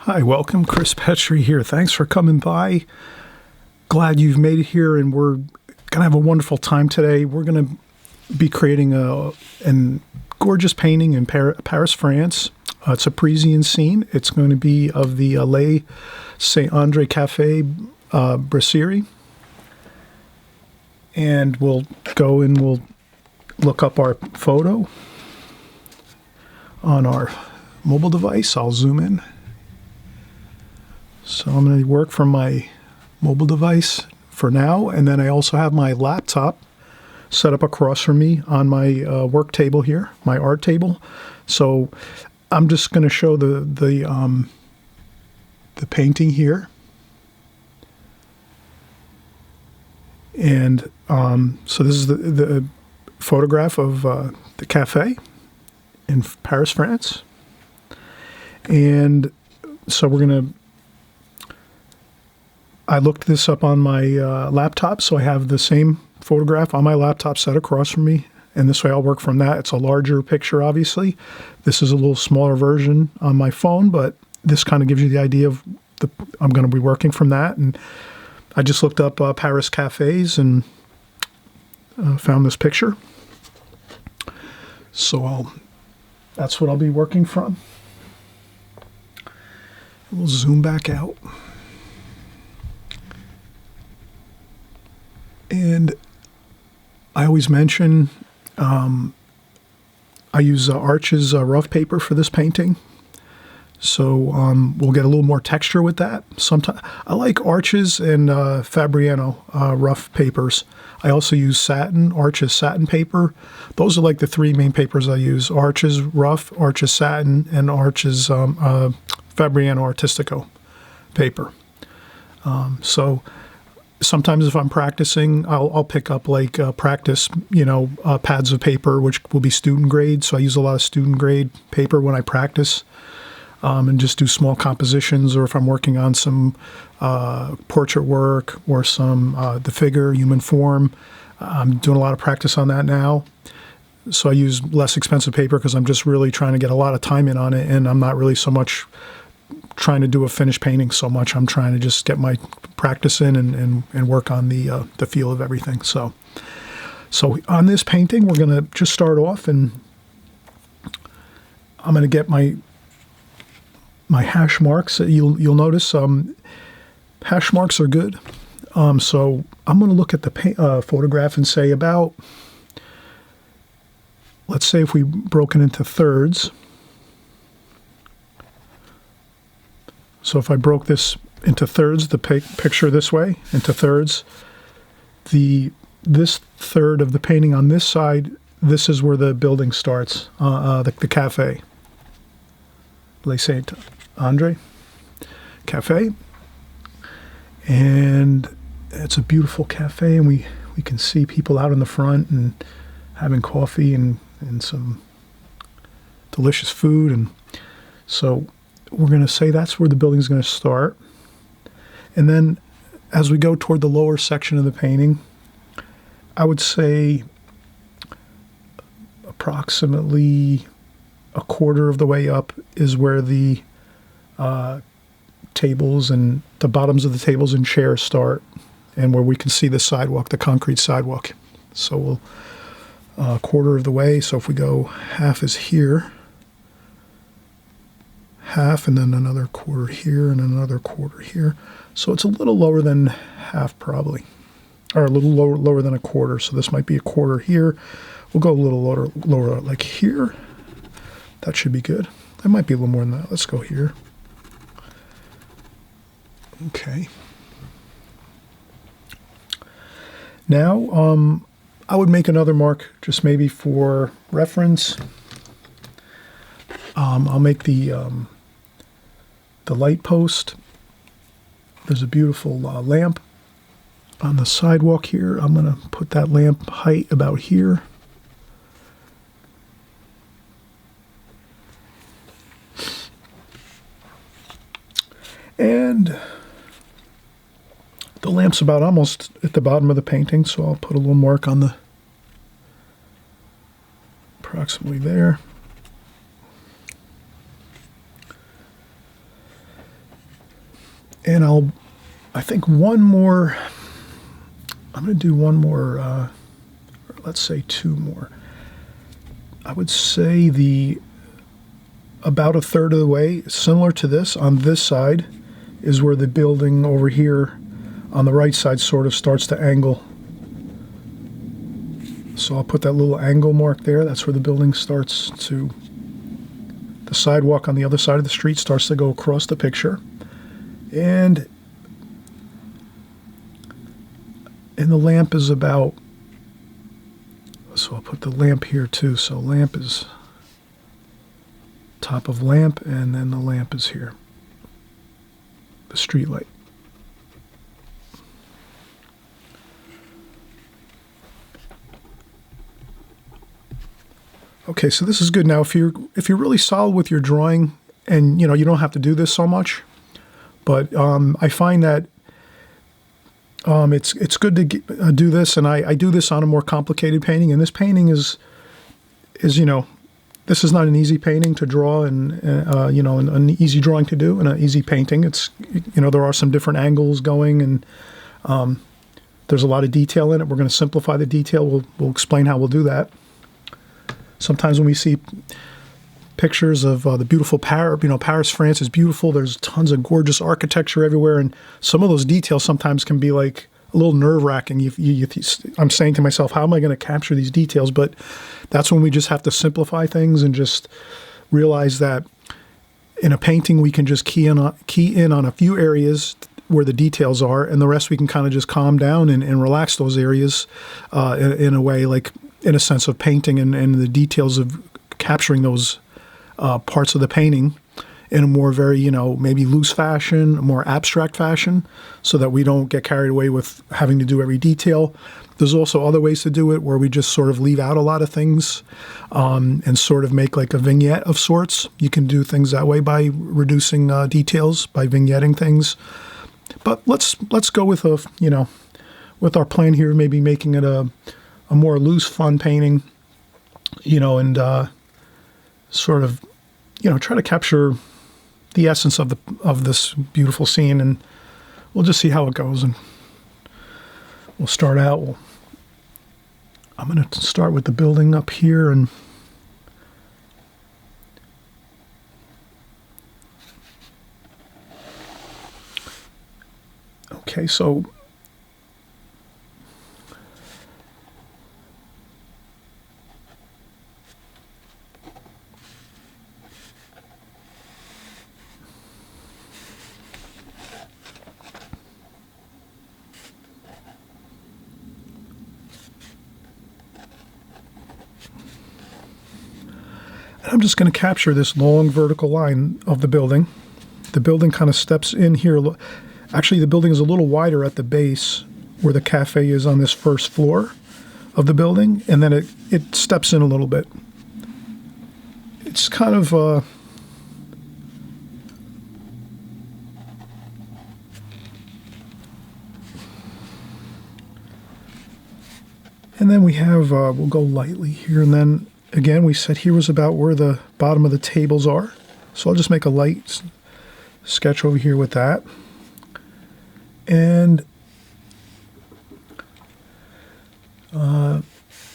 Hi, welcome. Chris Petri here. Thanks for coming by. Glad you've made it here, and we're going to have a wonderful time today. We're going to be creating a gorgeous painting in Paris, France. It's a Parisian scene. It's going to be of the Le Saint-Andre Cafe Brasserie. And we'll go and we'll look up our photo on our mobile device. I'll zoom in. So I'm going to work from my mobile device for now, and then I also have my laptop set up across from me on my work table here, my art table. So I'm just going to show the painting here, and so this is the photograph of the cafe in Paris, France, and so we're going to. I looked this up on my laptop, so I have the same photograph on my laptop set across from me, and this way I'll work from that. It's a larger picture, obviously. This is a little smaller version on my phone, but this kind of gives you the idea of I'm going to be working from that. And I just looked up Paris cafes and found this picture. So that's what I'll be working from. We'll zoom back out. And I always mention I use Arches rough paper for this painting. So we'll get a little more texture with that. Sometimes I like Arches and Fabriano rough papers. I also use Arches satin paper. Those are like the three main papers I use: Arches rough, Arches satin, and Arches Fabriano Artistico paper. So sometimes if I'm practicing, I'll pick up like practice, pads of paper, which will be student grade. So I use a lot of student grade paper when I practice, and just do small compositions. Or if I'm working on some portrait work or some the figure, human form, I'm doing a lot of practice on that now. So I use less expensive paper because I'm just really trying to get a lot of time in on it, and I'm not really so much trying to do a finished painting so much. I'm trying to just get my practice in and work on the feel of everything. So on this painting, we're going to just start off, and I'm going to get my hash marks. You'll notice hash marks are good. So I'm going to look at the photograph and say about, let's say if we broke it into thirds. So if I broke this into thirds, the picture this way, into thirds, this third of the painting on this side, this is where the building starts, the cafe. Le Saint-Andre Cafe. And it's a beautiful cafe, and we can see people out in the front and having coffee and some delicious food. And so we're going to say that's where the building's going to start. And then as we go toward the lower section of the painting, I would say approximately a quarter of the way up is where the tables and the bottoms of the tables and chairs start, and where we can see the sidewalk, the concrete sidewalk. So we'll a quarter of the way. So if we go half is here, half, and then another quarter here, and another quarter here. So it's a little lower than half probably, or a little lower than a quarter. So this might be a quarter here. We'll go a little lower like here. That should be good. That might be a little more than that. Let's go here. Okay. Now, I would make another mark just maybe for reference. I'll make the light post. There's a beautiful lamp on the sidewalk here. I'm going to put that lamp height about here. And the lamp's about almost at the bottom of the painting, so I'll put a little mark on the approximately there. And I think one more, I'm going to do one more, or let's say two more. I would say about a third of the way, similar to this, on this side is where the building over here on the right side sort of starts to angle. So I'll put that little angle mark there. That's where the building starts to, the sidewalk on the other side of the street starts to go across the picture. And the lamp is about, so I'll put the lamp here too. So lamp is top of lamp, and then the lamp is here, the street light. Okay, so this is good. Now, if you're really solid with your drawing, and you don't have to do this so much, but I find that it's good to do this, and I do this on a more complicated painting. And this painting is this is not an easy painting to draw, and an easy drawing to do, and an easy painting. It's there are some different angles going, and there's a lot of detail in it. We're going to simplify the detail. We'll explain how we'll do that. Sometimes when we see pictures of the beautiful Paris, Paris, France is beautiful. There's tons of gorgeous architecture everywhere, and some of those details sometimes can be like a little nerve-wracking. I'm saying to myself, how am I going to capture these details? But that's when we just have to simplify things and just realize that in a painting we can just key in on a few areas where the details are, and the rest we can kind of just calm down and relax those areas in a way, like in a sense of painting and the details of capturing those parts of the painting in a more very, maybe loose fashion, a more abstract fashion, so that we don't get carried away with having to do every detail. There's also other ways to do it where we just sort of leave out a lot of things and sort of make like a vignette of sorts. You can do things that way by reducing details, by vignetting things. But let's go with with our plan here, maybe making it a more loose, fun painting, and sort of, try to capture the essence of this beautiful scene, and we'll just see how it goes. And we'll start out. I'm going to start with the building up here, and okay, so I'm just going to capture this long vertical line of the building. The building kind of steps in here. Actually, the building is a little wider at the base where the cafe is on this first floor of the building, and then it steps in a little bit. It's kind of and then we have, we'll go lightly here, and then again, we said here was about where the bottom of the tables are. So I'll just make a light sketch over here with that. And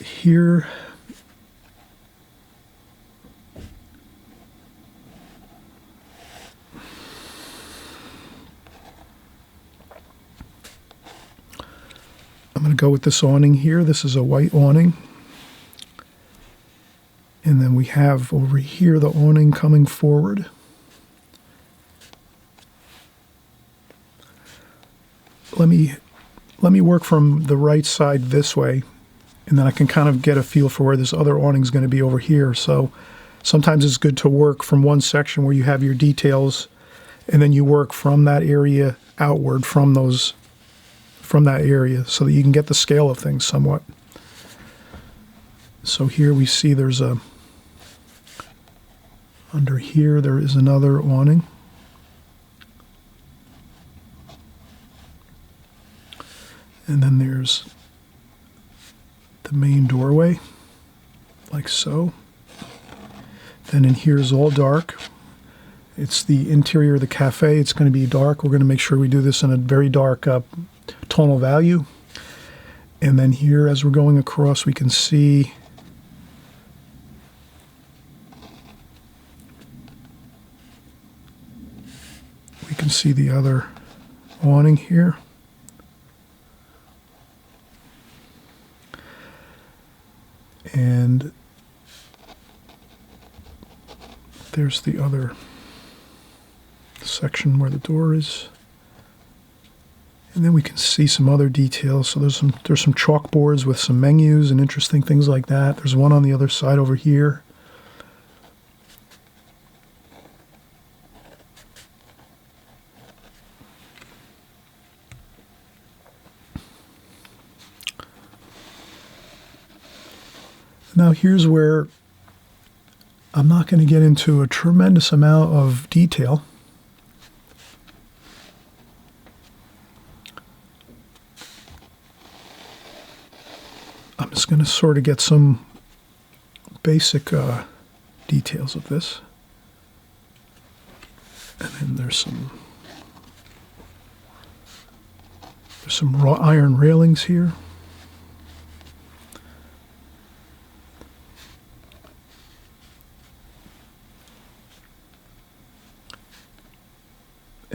here, I'm going to go with this awning here. This is a white awning. And then we have over here the awning coming forward. Let me work from the right side this way, and then I can kind of get a feel for where this other awning is going to be over here. So sometimes it's good to work from one section where you have your details, and then you work from that area outward from that area so that you can get the scale of things somewhat. So here we see there's under here there is another awning. And then there's the main doorway, like so. Then in here is all dark. It's the interior of the cafe. It's going to be dark. We're going to make sure we do this in a very dark tonal value. And then here, as we're going across, we can see the other awning here. And there's the other section where the door is. And then we can see some other details. So there's some chalkboards with some menus and interesting things like that. There's one on the other side over here. Now here's where I'm not going to get into a tremendous amount of detail. I'm just going to sort of get some basic details of this. And then there's some raw iron railings here.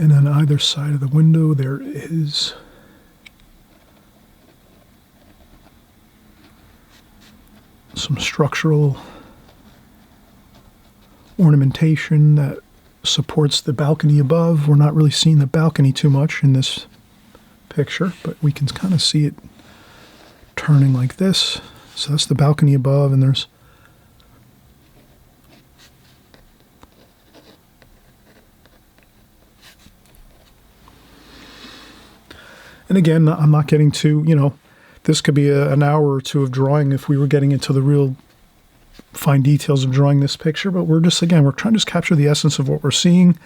And on either side of the window, there is some structural ornamentation that supports the balcony above. We're not really seeing the balcony too much in this picture, but we can kind of see it turning like this. So that's the balcony above, and there's and again, I'm not getting to, this could be an hour or two of drawing if we were getting into the real fine details of drawing this picture, but we're trying to just capture the essence of what we're seeing.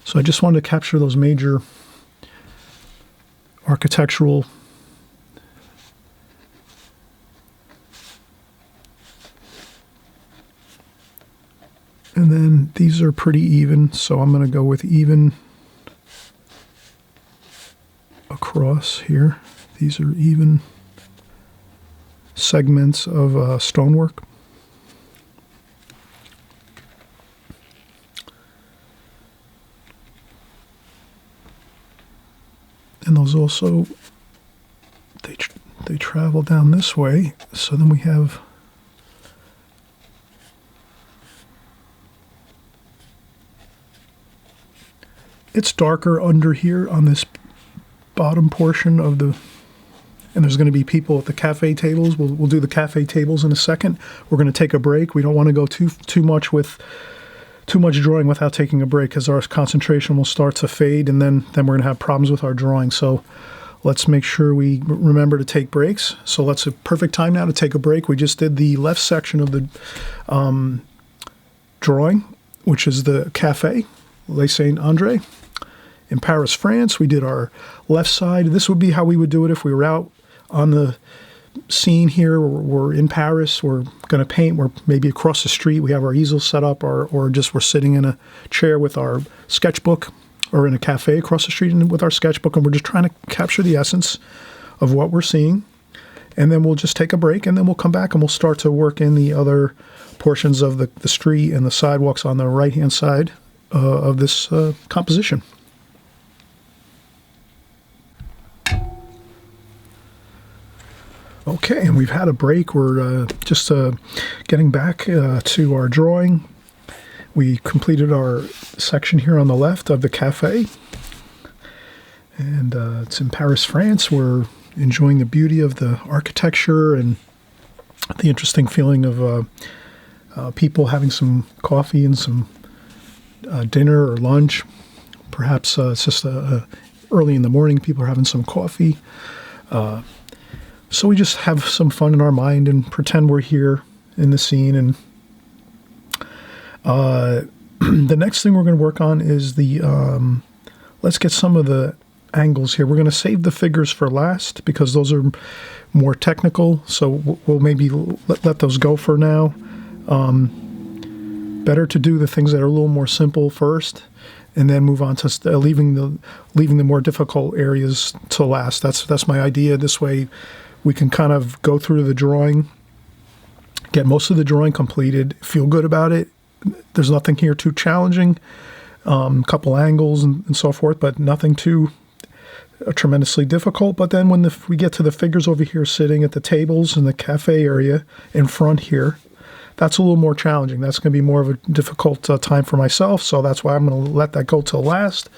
So I just wanted to capture those major architectural and then these are pretty even, so I'm going to go with even across here. These are even segments of stonework. And those also, they travel down this way, so then we have it's darker under here on this bottom portion of the, and there's going to be people at the cafe tables. We'll do the cafe tables in a second. We're going to take a break. We don't want to go too much drawing without taking a break, because our concentration will start to fade, and then we're going to have problems with our drawing. So let's make sure we remember to take breaks. So that's a perfect time now to take a break. We just did the left section of the drawing, which is the Cafe Le Saint Andre in Paris, France. We did our left side. This would be how we would do it if we were out on the scene here. We're in Paris. We're going to paint. We're maybe across the street. We have our easel set up, or just we're sitting in a chair with our sketchbook, or in a cafe across the street with our sketchbook, and we're just trying to capture the essence of what we're seeing. And then we'll just take a break, and then we'll come back and we'll start to work in the other portions of the street and the sidewalks on the right-hand side of this composition. Okay, and we've had a break. We're just getting back to our drawing. We completed our section here on the left of the cafe, and it's in Paris, France. We're enjoying the beauty of the architecture and the interesting feeling of people having some coffee and some dinner or lunch. Perhaps it's just early in the morning, people are having some coffee. So we just have some fun in our mind and pretend we're here in the scene. And the next thing we're going to work on is let's get some of the angles here. We're going to save the figures for last because those are more technical. So we'll maybe let those go for now. better to do the things that are a little more simple first, and then move on to leaving the more difficult areas to last. That's my idea. This way, we can kind of go through the drawing, get most of the drawing completed, feel good about it. There's nothing here too challenging, a couple angles and so forth, but nothing too tremendously difficult. But then when we get to the figures over here sitting at the tables in the cafe area in front here, that's a little more challenging. That's going to be more of a difficult time for myself, so that's why I'm going to let that go till last.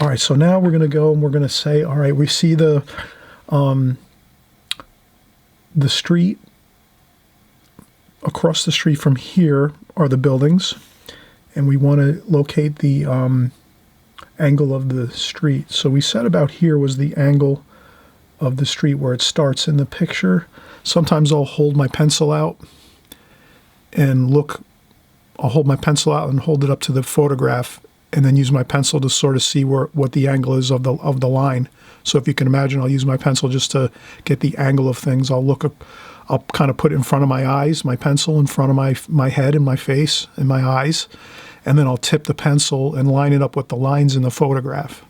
All right, so now we're going to go and we're going to say, all right, we see the street. Across the street from here are the buildings, and we want to locate the angle of the street. So we said about here was the angle of the street where it starts in the picture. Sometimes I'll hold my pencil out and look. I'll hold my pencil out and hold it up to the photograph, and then use my pencil to sort of see what the angle is of the line. So if you can imagine, I'll use my pencil just to get the angle of things. I'll kind of put it in front of my eyes, my pencil in front of my head and my face and my eyes, and then I'll tip the pencil and line it up with the lines in the photograph.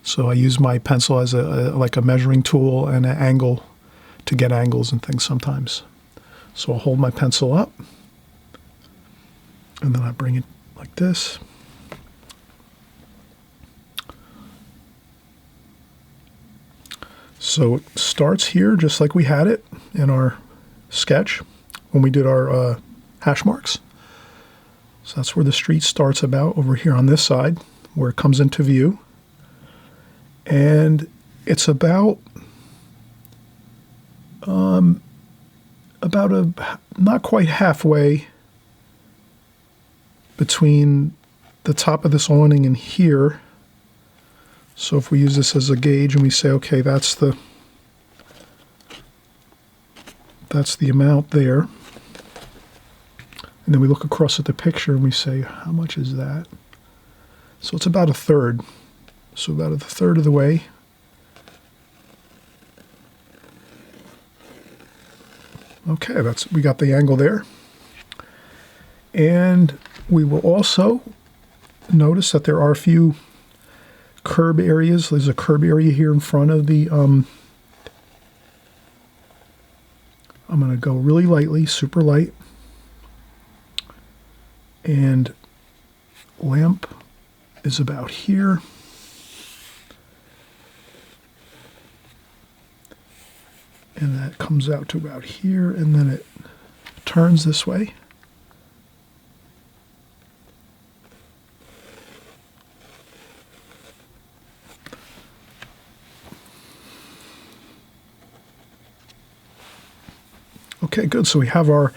So I use my pencil as like a measuring tool and an angle to get angles and things sometimes. So I'll hold my pencil up, and then I bring it like this. So it starts here just like we had it in our sketch when we did our hash marks. So that's where the street starts about over here on this side where it comes into view. And it's about not quite halfway between the top of this awning and here. So if we use this as a gauge and we say, okay, that's the amount there. And then we look across at the picture and we say, how much is that? So it's about a third. So about a third of the way. Okay, we got the angle there. And we will also notice that there are a few curb areas. There's a curb area here in front of the, I'm going to go really lightly, super light. And lamp is about here. And that comes out to about here, and then it turns this way. Okay, good. So we have a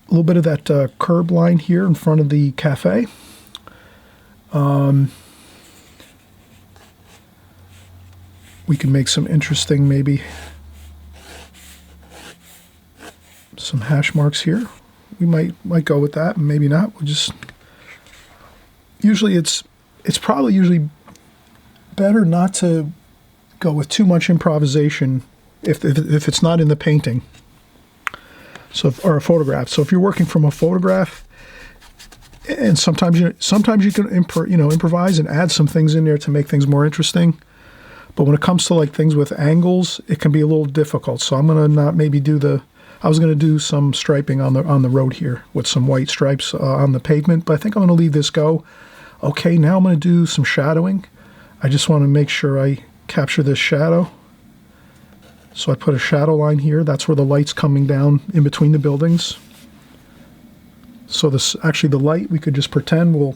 little bit of that curb line here in front of the cafe. We can make some interesting, maybe some hash marks here. We might go with that, and maybe not. We'll just usually it's probably usually better not to go with too much improvisation if it's not in the painting. So, or a photograph. So if you're working from a photograph, and sometimes you can improvise and add some things in there to make things more interesting. But when it comes to like things with angles, it can be a little difficult. So I'm gonna not maybe I was gonna do some striping on the road here with some white stripes on the pavement, but I think I'm gonna leave this go. Okay, now I'm gonna do some shadowing. I just want to make sure I capture this shadow. So I put a shadow line here. That's where the light's coming down in between the buildings. So actually the light, we could just pretend we'll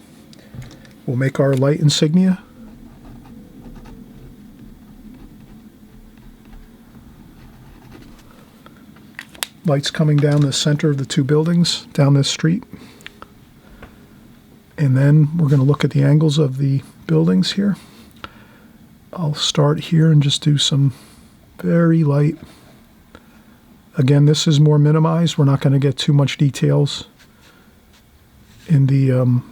make our light insignia. Light's coming down the center of the two buildings, down this street. And then we're going to look at the angles of the buildings here. I'll start here and just do some very light. Again, this is more minimized. We're not going to get too much details in the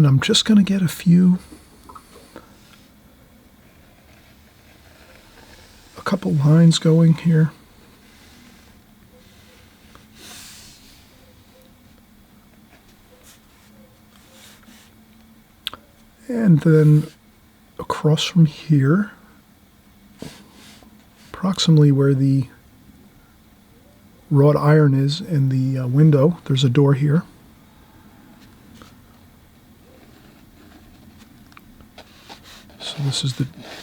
then I'm just going to get a couple lines going here. And then across from here, approximately where the wrought iron is in the window, there's a door here. So this is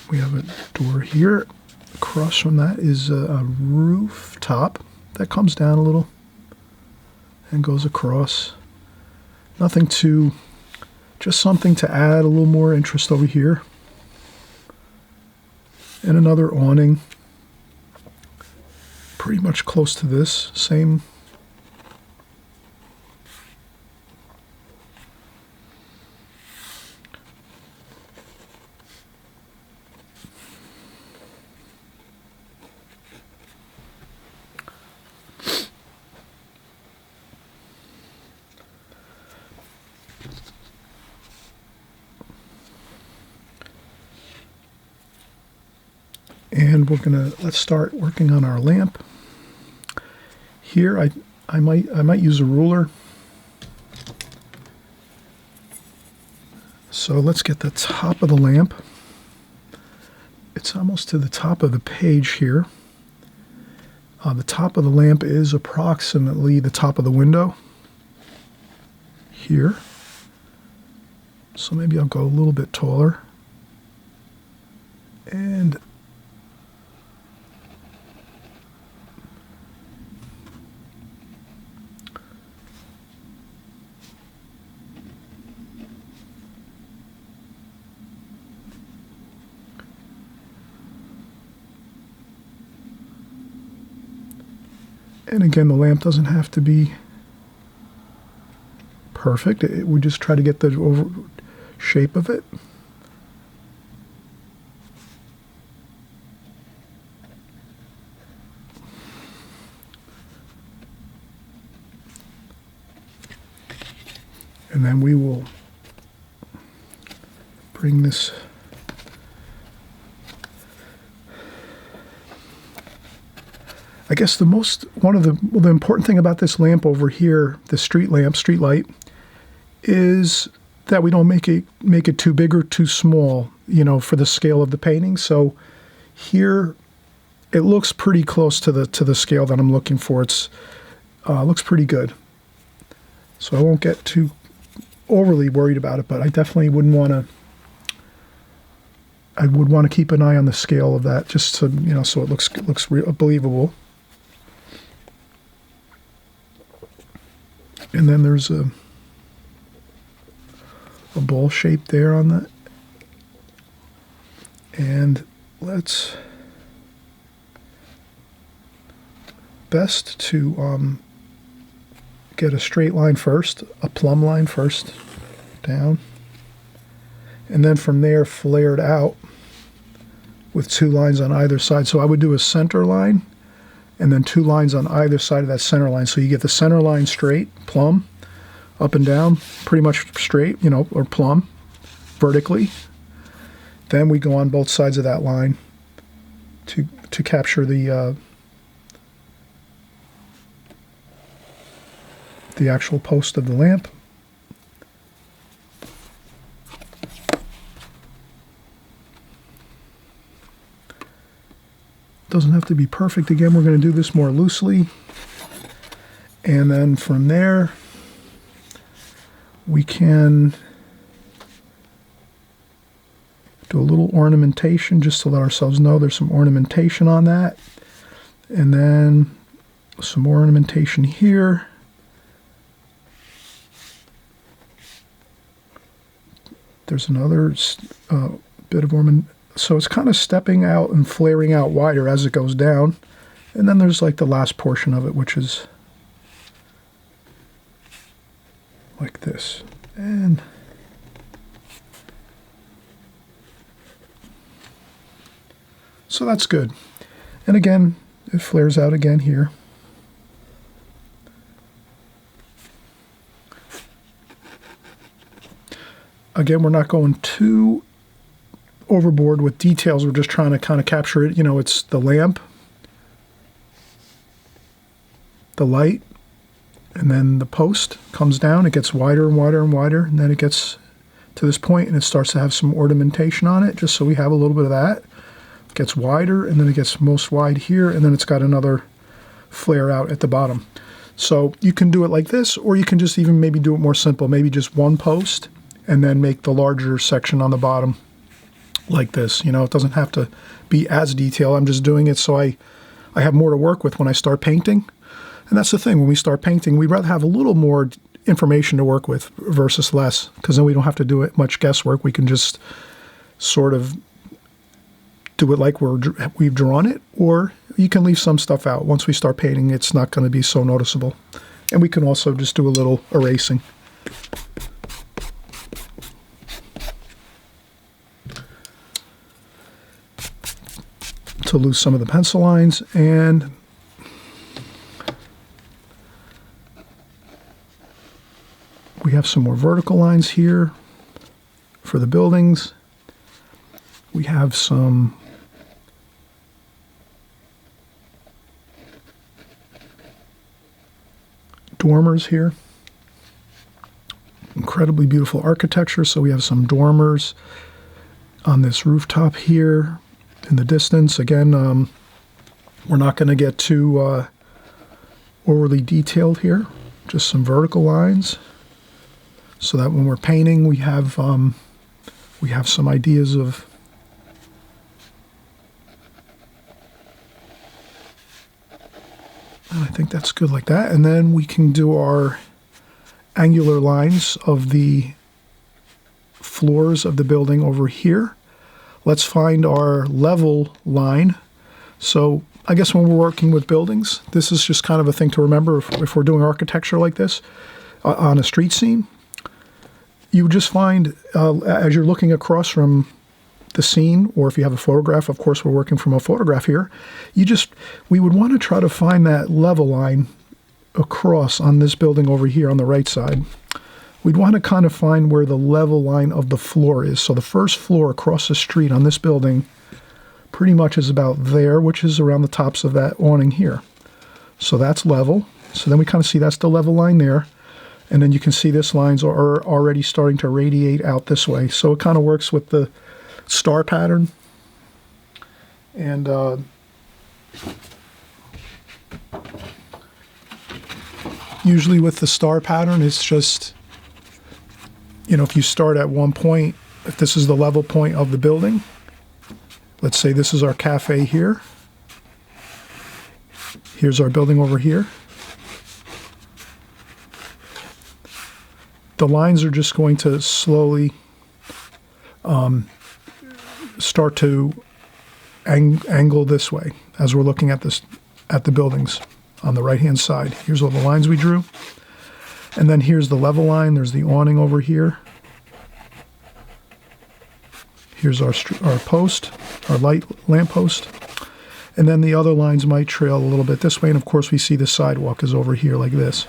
we have a door here. Across from that is a rooftop that comes down a little and goes across. Nothing too, just something to add a little more interest over here. And another awning, pretty much close to this, same. And let's start working on our lamp. Here I might use a ruler. So let's get the top of the lamp. It's almost to the top of the page here. The top of the lamp is approximately the top of the window here. So maybe I'll go a little bit taller. And again, the lamp doesn't have to be perfect. We just try to get the shape of it. And then we will bring this I guess one of the important thing about this lamp over here, the street light, is that we don't make it too big or too small, for the scale of the painting. So here, it looks pretty close to the scale that I'm looking for. It looks pretty good. So I won't get too overly worried about it, but I definitely wouldn't want to. I would want to keep an eye on the scale of that, just to so it looks believable. And then there's a ball shape there on that. And let's best to get a straight line first, a plumb line first, down. And then from there flare it out with 2 lines on either side. So I would do a center line and then 2 lines on either side of that center line. So you get the center line straight, plumb, up and down, pretty much straight, or plumb, vertically. Then we go on both sides of that line to capture the actual post of the lamp. Doesn't have to be perfect. Again, we're going to do this more loosely. And then from there, we can do a little ornamentation just to let ourselves know there's some ornamentation on that. And then some more ornamentation here. There's another bit of ornament. So it's kind of stepping out and flaring out wider as it goes down. And then there's like the last portion of it, which is like this. And so that's good. And again, it flares out again here. Again, we're not going too overboard with details. We're just trying to kind of capture it. You know, it's the lamp, the light, and then the post comes down. It gets wider and wider and wider, and then it gets to this point, and it starts to have some ornamentation on it, just so we have a little bit of that. It gets wider, and then it gets most wide here, and then it's got another flare out at the bottom. So you can do it like this, or you can just even maybe do it more simple. Maybe just one post, and then make the larger section on the bottom like this. You know, it doesn't have to be as detailed. I'm just doing it so I have more to work with when I start painting. And that's the thing, when we start painting, we'd rather have a little more information to work with versus less, because then we don't have to do it much guesswork. We can just sort of do it like we've drawn it, or you can leave some stuff out. Once we start painting, it's not going to be so noticeable. And we can also just do a little erasing. To lose some of the pencil lines, and we have some more vertical lines here for the buildings. We have some dormers here. Incredibly beautiful architecture. So we have some dormers on this rooftop here in the distance. Again, we're not going to get too overly detailed here. Just some vertical lines, so that when we're painting, we have some ideas of and I think that's good like that. And then we can do our angular lines of the floors of the building over here. Let's find our level line. So I guess when we're working with buildings, this is just kind of a thing to remember if we're doing architecture like this on a street scene. You just find, as you're looking across from the scene, or if you have a photograph, of course we're working from a photograph here, we would want to try to find that level line across on this building over here on the right side. We'd want to kind of find where the level line of the floor is. So the first floor across the street on this building pretty much is about there, which is around the tops of that awning here. So that's level. So then we kind of see that's the level line there. And then you can see this lines are already starting to radiate out this way. So it kind of works with the star pattern. And usually with the star pattern, it's just, you know, if you start at one point, if this is the level point of the building, let's say this is our cafe here. Here's our building over here. The lines are just going to slowly start to angle this way as we're looking at the buildings on the right-hand side. Here's all the lines we drew. And then here's the level line. There's the awning over here. Here's our post, our lamp post. And then the other lines might trail a little bit this way. And of course, we see the sidewalk is over here like this.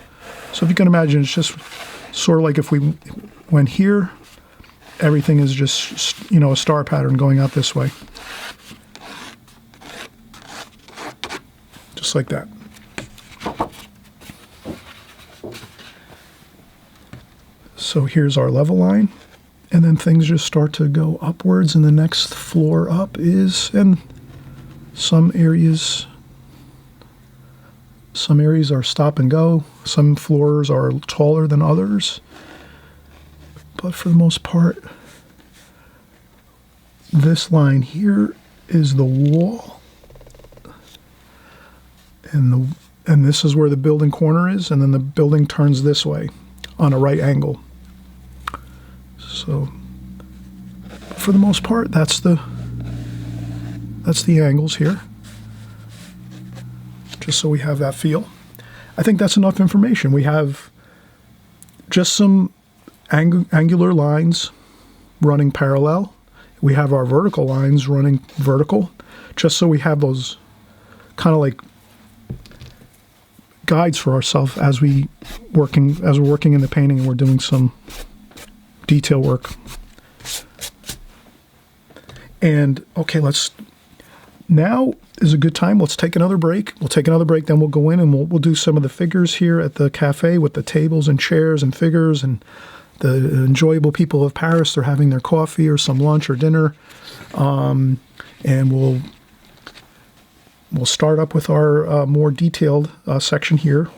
So if you can imagine, it's just sort of like if we went here, everything is just, you know, a star pattern going out this way. Just like that. So here's our level line, and then things just start to go upwards, and the next floor up is, and some areas are stop and go. Some floors are taller than others. But for the most part, this line here is the wall. And this is where the building corner is, and then the building turns this way on a right angle. So for the most part, that's the angles here. Just so we have that feel. I think that's enough information. We have just some angular lines running parallel. We have our vertical lines running vertical, just so we have those kind of like guides for ourselves as we're working in the painting and we're doing some detail work. And okay, now is a good time. Let's take another break. We'll take another break, then we'll go in and we'll do some of the figures here at the cafe with the tables and chairs and figures and the enjoyable people of Paris. They're having their coffee or some lunch or dinner. And we'll start up with our more detailed section here.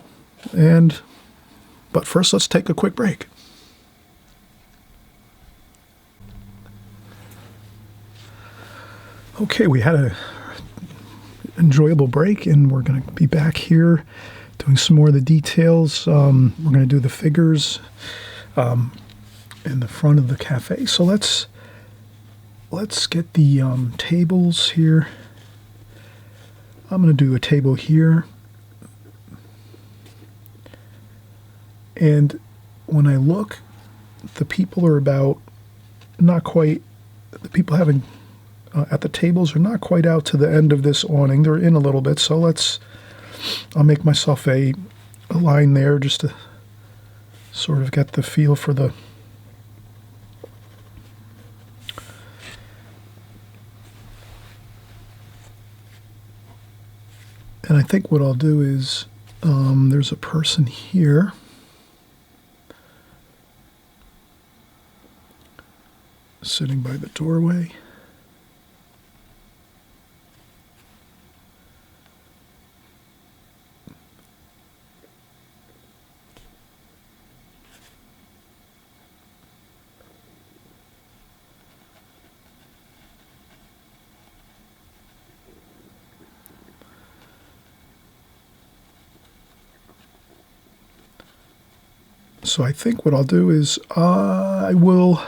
But first, let's take a quick break. Okay, we had a enjoyable break, and we're going to be back here doing some more of the details. We're going to do the figures in the front of the cafe. So let's get the tables here. I'm going to do a table here. And when I look, the people are about not quite, the people having at the tables are not quite out to the end of this awning. They're in a little bit, so I'll make myself a line there just to sort of get the feel for the and I think what I'll do is there's a person here. Sitting by the doorway. So I think what I'll do is I will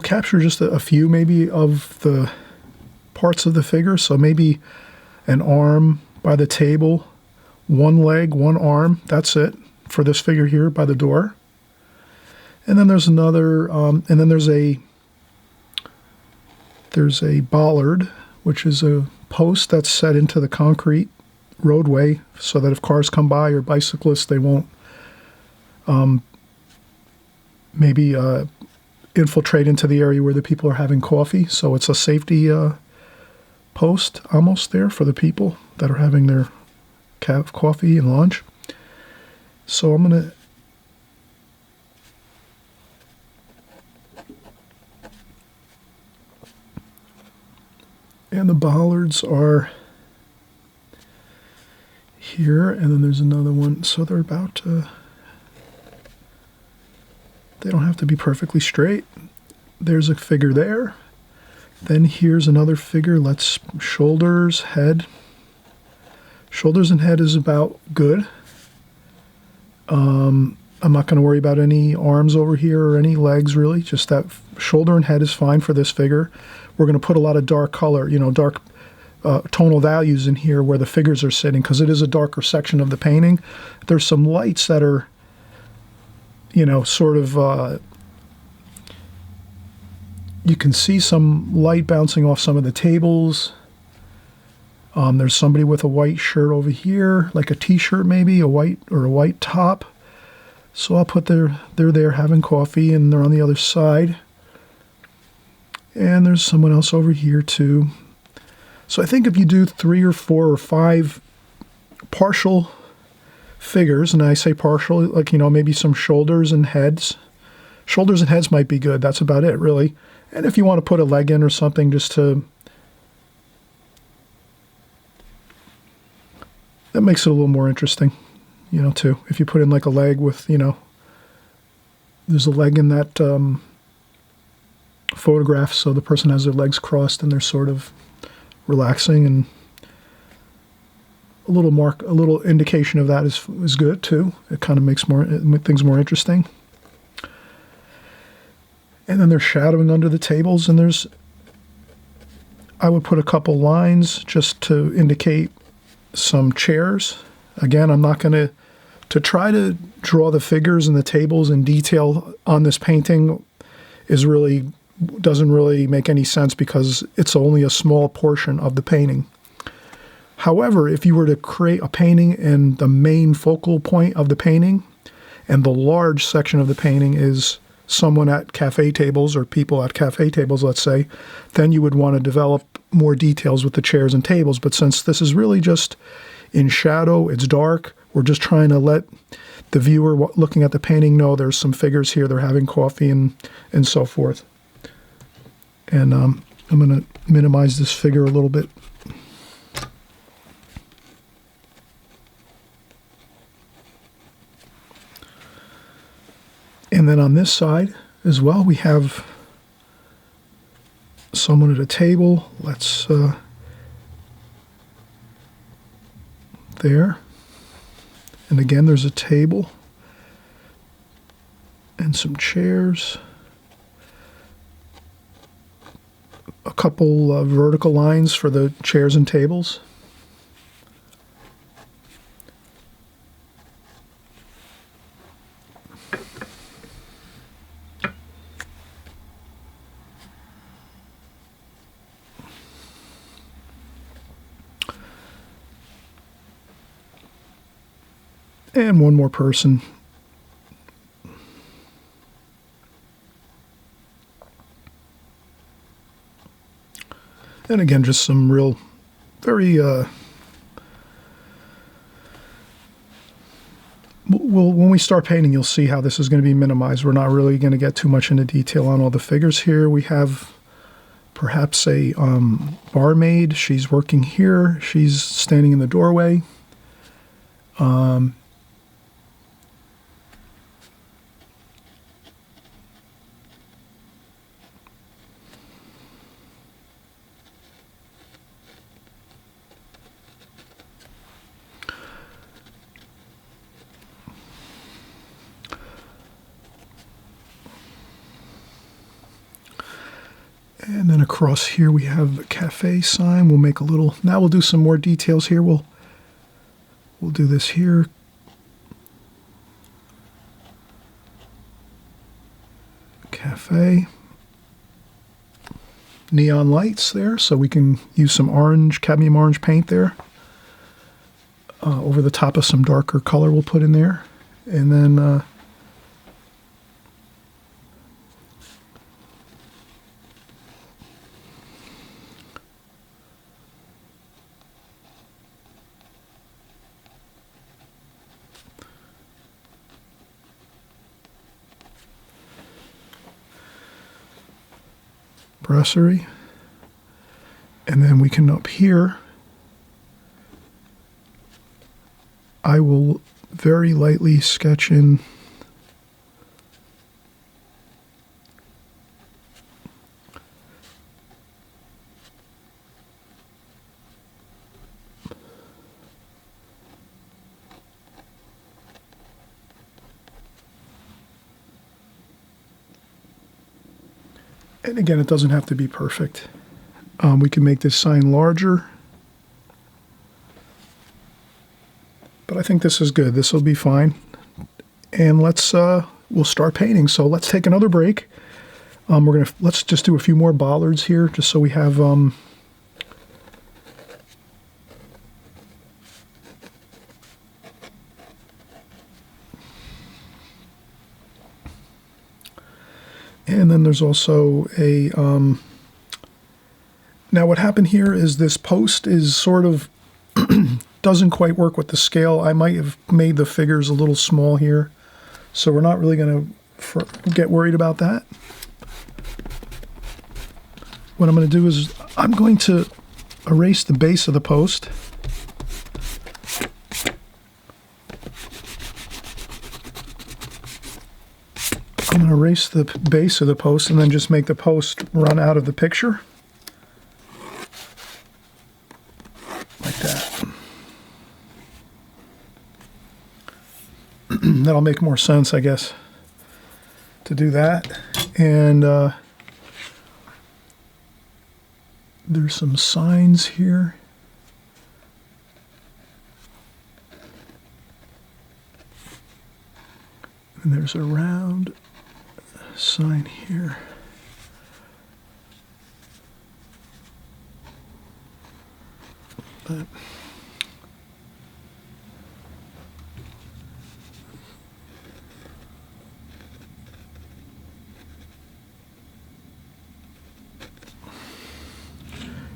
capture just a few maybe of the parts of the figure. So maybe an arm by the table, one leg, one arm. That's it for this figure here by the door. And then there's another, and then there's a bollard, which is a post that's set into the concrete roadway so that if cars come by or bicyclists, they won't maybe infiltrate into the area where the people are having coffee. So it's a safety post almost there for the people that are having their coffee and lunch. So I'm going to and the bollards are here, and then there's another one. So they're about to, they don't have to be perfectly straight. There's a figure there. Then here's another figure. Let's shoulders, head. Shoulders and head is about good. I'm not going to worry about any arms over here or any legs really. Just that shoulder and head is fine for this figure. We're going to put a lot of dark color, dark tonal values in here where the figures are sitting because it is a darker section of the painting. There's some lights that are, sort of, you can see some light bouncing off some of the tables. There's somebody with a white shirt over here, like a t-shirt maybe, a white top. So I'll put they're there having coffee and they're on the other side. And there's someone else over here too. So I think if you do 3 or 4 or 5 partial figures, and I say partial, like, maybe some shoulders and heads. Shoulders and heads might be good. That's about it, really. And if you want to put a leg in or something just to, that makes it a little more interesting, too. If you put in like a leg with, there's a leg in that photograph, so the person has their legs crossed and they're sort of relaxing, and a little indication of that is good too. It kind of makes things more interesting. And then there's shadowing under the tables, and I would put a couple lines just to indicate some chairs. Again, I'm not going to try to draw the figures and the tables in detail on this painting is really doesn't really make any sense because it's only a small portion of the painting. However, if you were to create a painting and the main focal point of the painting and the large section of the painting is someone at cafe tables or people at cafe tables, let's say, then you would want to develop more details with the chairs and tables. But since this is really just in shadow, it's dark, we're just trying to let the viewer looking at the painting know there's some figures here, they're having coffee and so forth. And I'm going to minimize this figure a little bit. And then on this side as well, we have someone at a table. Let's, there. And again, there's a table and some chairs. A couple vertical lines for the chairs and tables. And one more person. And again, just some real, very, when we start painting, you'll see how this is going to be minimized. We're not really going to get too much into detail on all the figures here. We have perhaps a barmaid. She's working here. She's standing in the doorway. And then across here we have the cafe sign. We'll make a little, now we'll do some more details here. We'll do this here. Cafe. Neon lights there, so we can use some orange, cadmium orange paint there. Over the top of some darker color we'll put in there. And then brasserie. And then we can up here, I will very lightly sketch in and again, it doesn't have to be perfect. We can make this sign larger. But I think this is good. This will be fine. And we'll start painting. So let's take another break. Let's just do a few more bollards here, just so we have and then there's also a now what happened here is this post is sort of doesn't quite work with the scale. I might have made the figures a little small here, so we're not really going to get worried about that. What I'm going to do is I'm going to erase the base of the post. I'm going to erase the base of the post and then just make the post run out of the picture. Like that. That'll make more sense, I guess, to do that. And there's some signs here. And there's a round sign here. But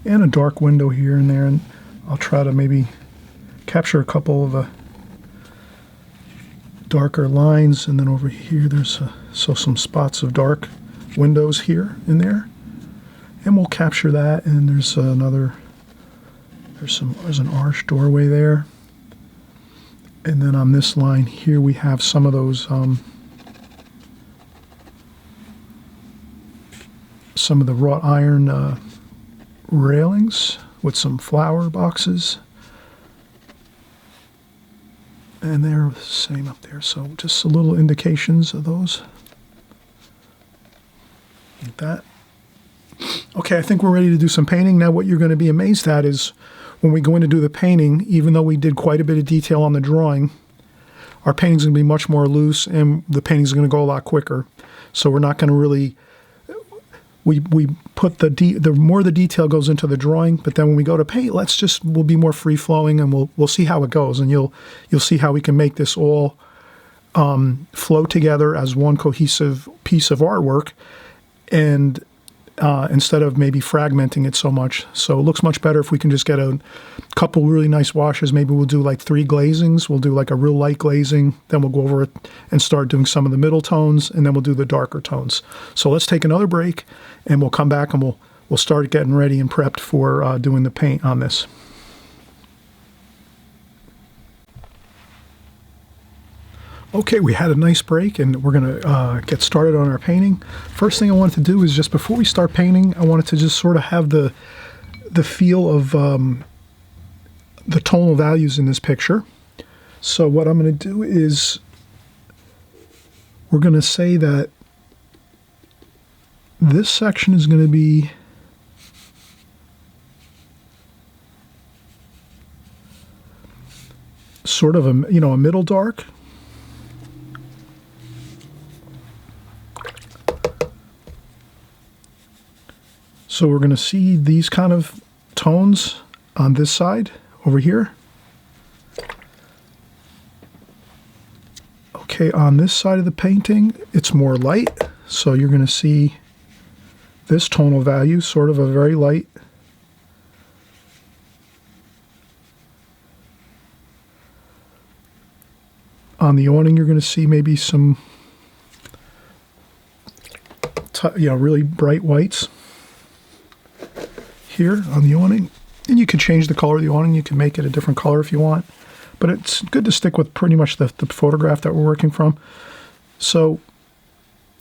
and a dark window here and there, and I'll try to maybe capture a couple of darker lines, and then over here there's some spots of dark windows here and there, and we'll capture that. And there's an arched doorway there, and then on this line here we have some of those some of the wrought iron railings with some flower boxes, and they're the same up there, so just a little indications of those like that. Okay, I think we're ready to do some painting. Now what you're going to be amazed at is when we go in to do the painting, even though we did quite a bit of detail on the drawing, our painting's going to be much more loose and the painting's going to go a lot quicker. So we're not going to really, we put the more the detail goes into the drawing, but then when we go to paint, we'll be more free flowing, and we'll see how it goes, and you'll see how we can make this all flow together as one cohesive piece of artwork, and instead of maybe fragmenting it so much. So it looks much better if we can just get a couple really nice washes. Maybe we'll do like 3 glazings. We'll do like a real light glazing, then we'll go over it and start doing some of the middle tones, and then we'll do the darker tones. So let's take another break, and we'll come back and we'll start getting ready and prepped for doing the paint on this. Okay, we had a nice break, and we're going to get started on our painting. First thing I wanted to do is, just before we start painting, I wanted to just sort of have the feel of the tonal values in this picture. So what I'm going to do is we're going to say that this section is going to be sort of a middle dark. So we're going to see these kind of tones on this side over here. Okay, on this side of the painting, it's more light. So you're going to see this tonal value, sort of a very light. On the awning, you're going to see maybe some really bright whites here on the awning. And you can change the color of the awning. You can make it a different color if you want, but it's good to stick with pretty much the photograph that we're working from. So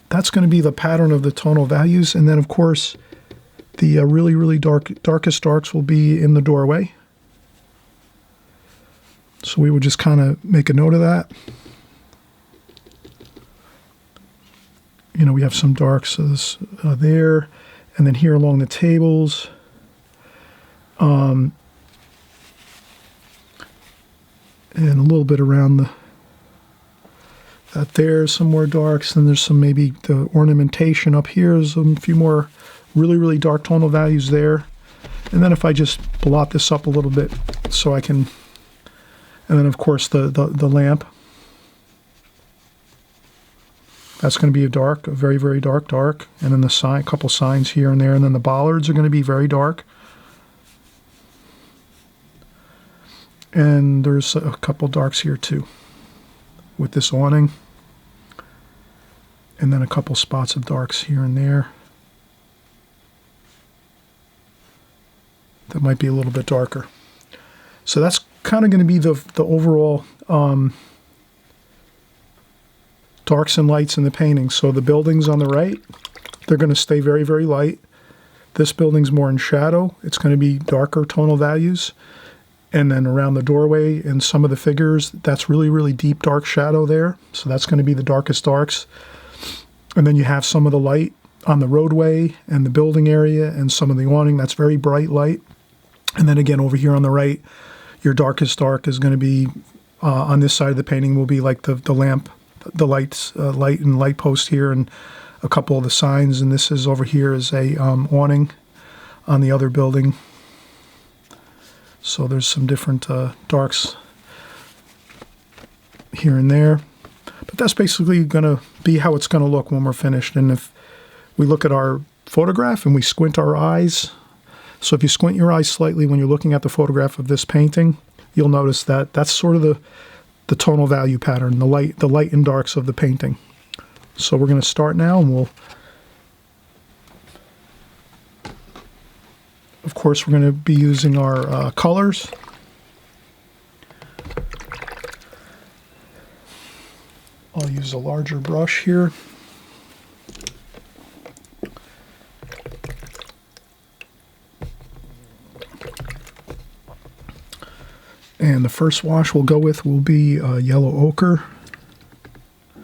that's going to be the pattern of the tonal values. And then of course the really darkest darks will be in the doorway. So we would just kind of make a note of that. We have some darks there, and then here along the tables. And a little bit around that there's some more darks. Then there's some, maybe the ornamentation up here is a few more really dark tonal values there. And then if I just blot this up a little bit so I can, and then of course the lamp, that's going to be a very dark. And then the sign, a couple signs here and there, and then the bollards are going to be very dark. And there's a couple darks here too with this awning, and then a couple spots of darks here and there that might be a little bit darker. So that's kind of going to be the overall darks and lights in the painting. So the buildings on the right, they're going to stay very light. This building's more in shadow. It's going to be darker tonal values. And then around the doorway and some of the figures, that's really deep dark shadow there. So that's going to be the darkest darks. And then you have some of the light on the roadway and the building area, and some of the awning, that's very bright light. And then again, over here on the right, your darkest dark is going to be, on this side of the painting, will be like the lamp, the lights, light and light post here, and a couple of the signs. And this is over here is a awning on the other building. So there's some different darks here and there. But that's basically going to be how it's going to look when we're finished. And if we look at our photograph and we squint our eyes, so if you squint your eyes slightly when you're looking at the photograph of this painting, you'll notice that that's sort of the tonal value pattern, the light and darks of the painting. So we're going to start now, and of course, we're going to be using our colors. I'll use a larger brush here. And the first wash we'll go with will be yellow ochre, a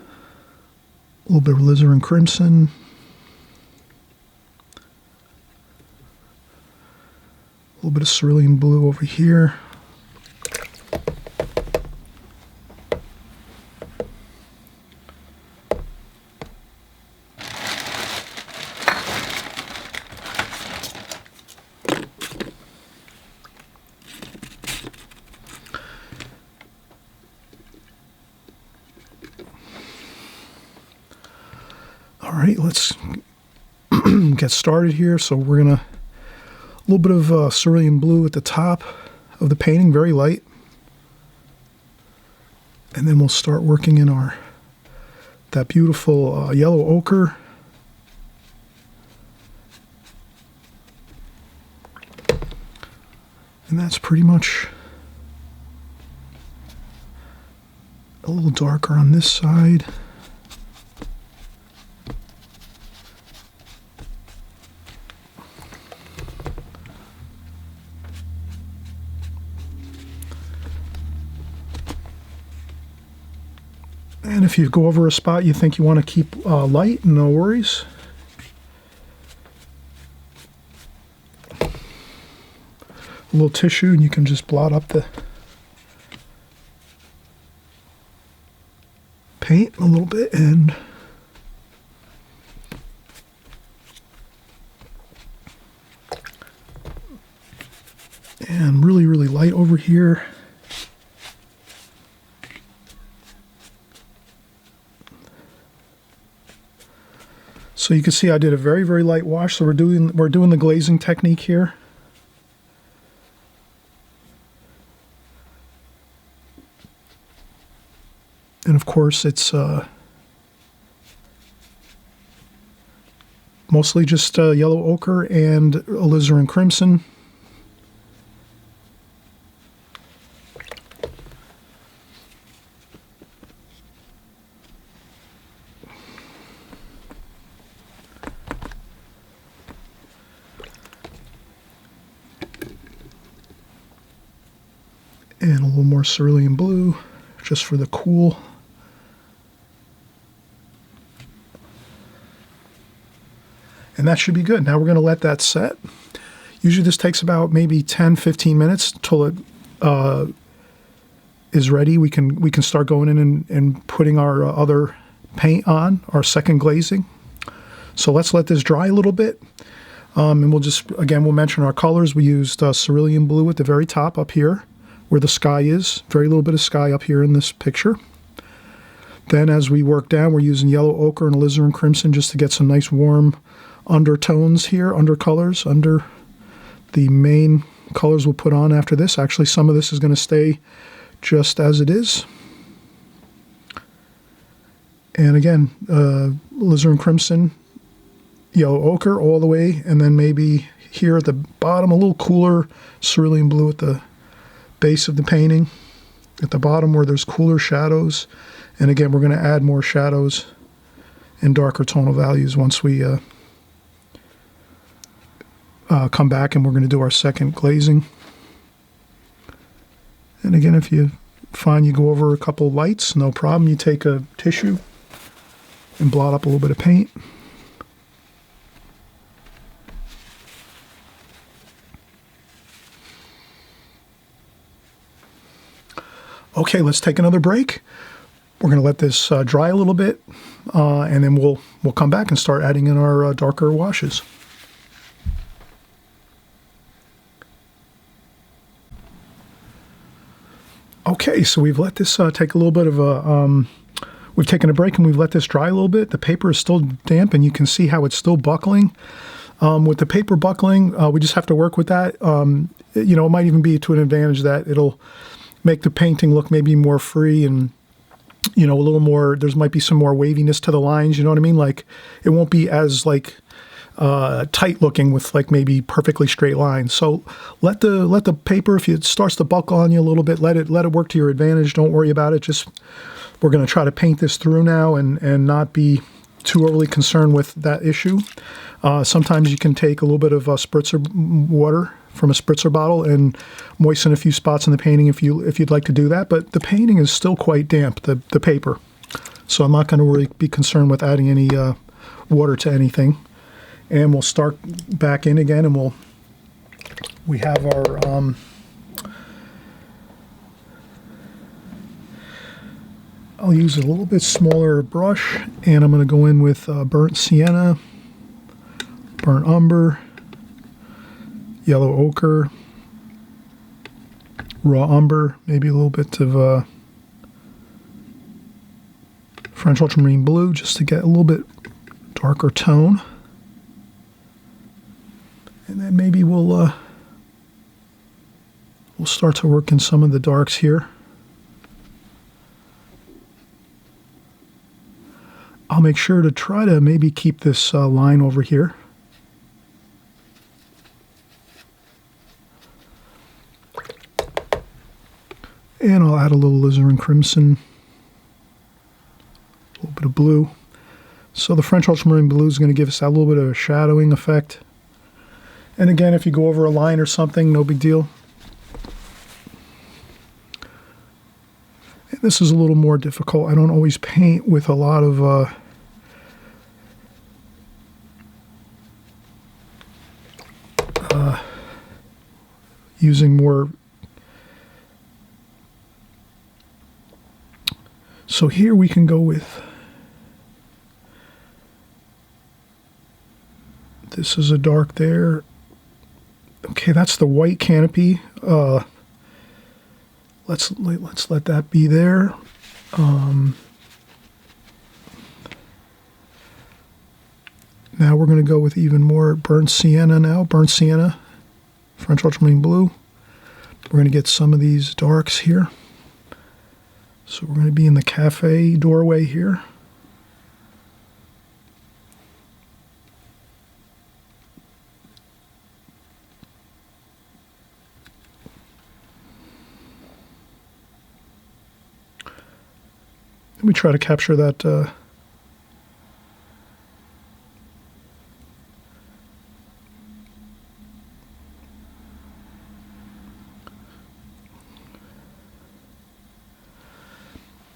little bit of alizarin crimson, a little bit of cerulean blue over here. All right, let's get started here. So we're going to, a little bit of cerulean blue at the top of the painting, very light. And then we'll start working in that beautiful yellow ochre. And that's pretty much a little darker on this side. And if you go over a spot you think you want to keep light, no worries. A little tissue and you can just blot up the paint a little bit and really, really light over here. So you can see I did a very, very light wash. So we're doing the glazing technique here. And of course it's mostly just yellow ochre and alizarin crimson. And a little more cerulean blue, just for the cool. And that should be good. Now we're going to let that set. Usually this takes about maybe 10-15 minutes until it is ready. We can start going in and putting our other paint on, our second glazing. So let's let this dry a little bit. And we'll mention our colors. We used cerulean blue at the very top up here, where the sky is. Very little bit of sky up here in this picture. Then as we work down, we're using yellow ochre and alizarin crimson just to get some nice warm undertones here, undercolors, under the main colors we'll put on after this. Actually, some of this is going to stay just as it is. And again, alizarin crimson, yellow ochre all the way, and then maybe here at the bottom, a little cooler cerulean blue at the base of the painting, at the bottom where there's cooler shadows. And again, we're going to add more shadows and darker tonal values once we come back, and we're going to do our second glazing. And again, if you find you go over a couple lights, no problem. You take a tissue and blot up a little bit of paint. Okay, let's take another break. We're going to let this dry a little bit, and then we'll come back and start adding in our darker washes. Okay, so we've let this take a little bit of a, we've taken a break and we've let this dry a little bit. The paper is still damp and you can see how it's still buckling. With the paper buckling, we just have to work with that. You know, it might even be to an advantage that it'll make the painting look maybe more free and, you know, a little more, there's might be some more waviness to the lines, you know what I mean? Like, it won't be as, like, tight looking with, like, maybe perfectly straight lines. So let the paper, if it starts to buckle on you a little bit, let it work to your advantage. Don't worry about it. Just, we're going to try to paint this through now and not be too overly concerned with that issue. Sometimes you can take a little bit of spritzer water from a spritzer bottle and moisten a few spots in the painting if you'd like to do that. But the painting is still quite damp, the paper. So I'm not going to really be concerned with adding any water to anything. And we'll start back in again, and we have our I'll use a little bit smaller brush, and I'm going to go in with burnt sienna, burnt umber, yellow ochre, raw umber, maybe a little bit of French ultramarine blue just to get a little bit darker tone. And then maybe we'll start to work in some of the darks here. I'll make sure to try to maybe keep this line over here. And I'll add a little alizarin crimson, a little bit of blue. So the French ultramarine blue is going to give us that little bit of a shadowing effect. And again, if you go over a line or something, no big deal. And this is a little more difficult. I don't always paint with a lot of using more. So here we can go with, this is a dark there. Okay, that's the white canopy. Let's let that be there. Now we're going to go with even more burnt sienna now. Burnt sienna, French ultramarine blue. We're going to get some of these darks here. So we're going to be in the cafe doorway here. We try to capture that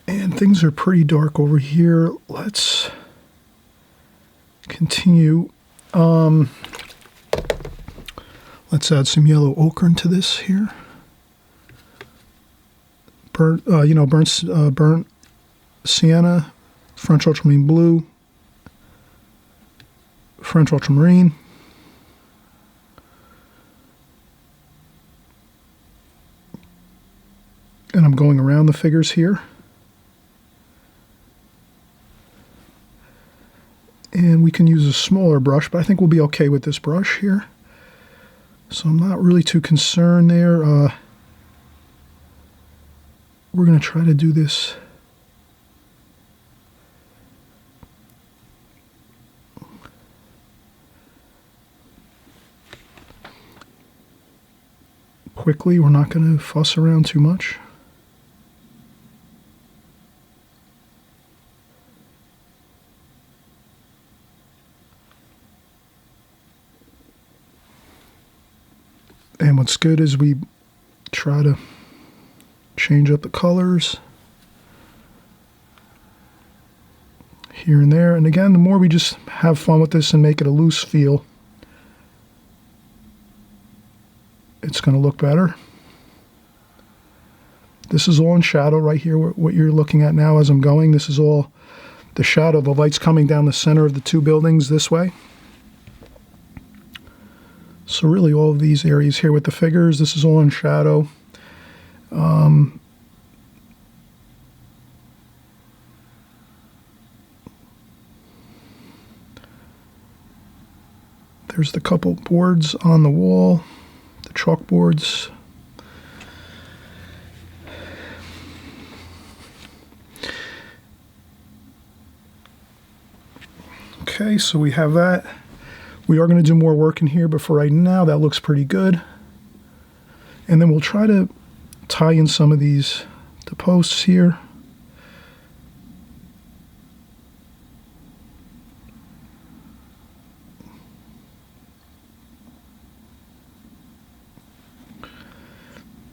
and things are pretty dark over here. Let's continue. Let's add some yellow ochre into this here. Burnt sienna, French ultramarine blue, French ultramarine, and I'm going around the figures here. And we can use a smaller brush, but I think we'll be okay with this brush here. So I'm not really too concerned there. We're going to try to do this quickly. We're not going to fuss around too much. And what's good is we try to change up the colors here and there. And again, the more we just have fun with this and make it a loose feel, it's going to look better. This is all in shadow right here, what you're looking at now as I'm going. This is all the shadow. The light's coming down the center of the two buildings this way. So really all of these areas here with the figures, this is all in shadow. There's the couple boards on the wall, the chalkboards. Okay, so we have that. We are going to do more work in here, but for right now, that looks pretty good. And then we'll try to tie in some of these, the posts here.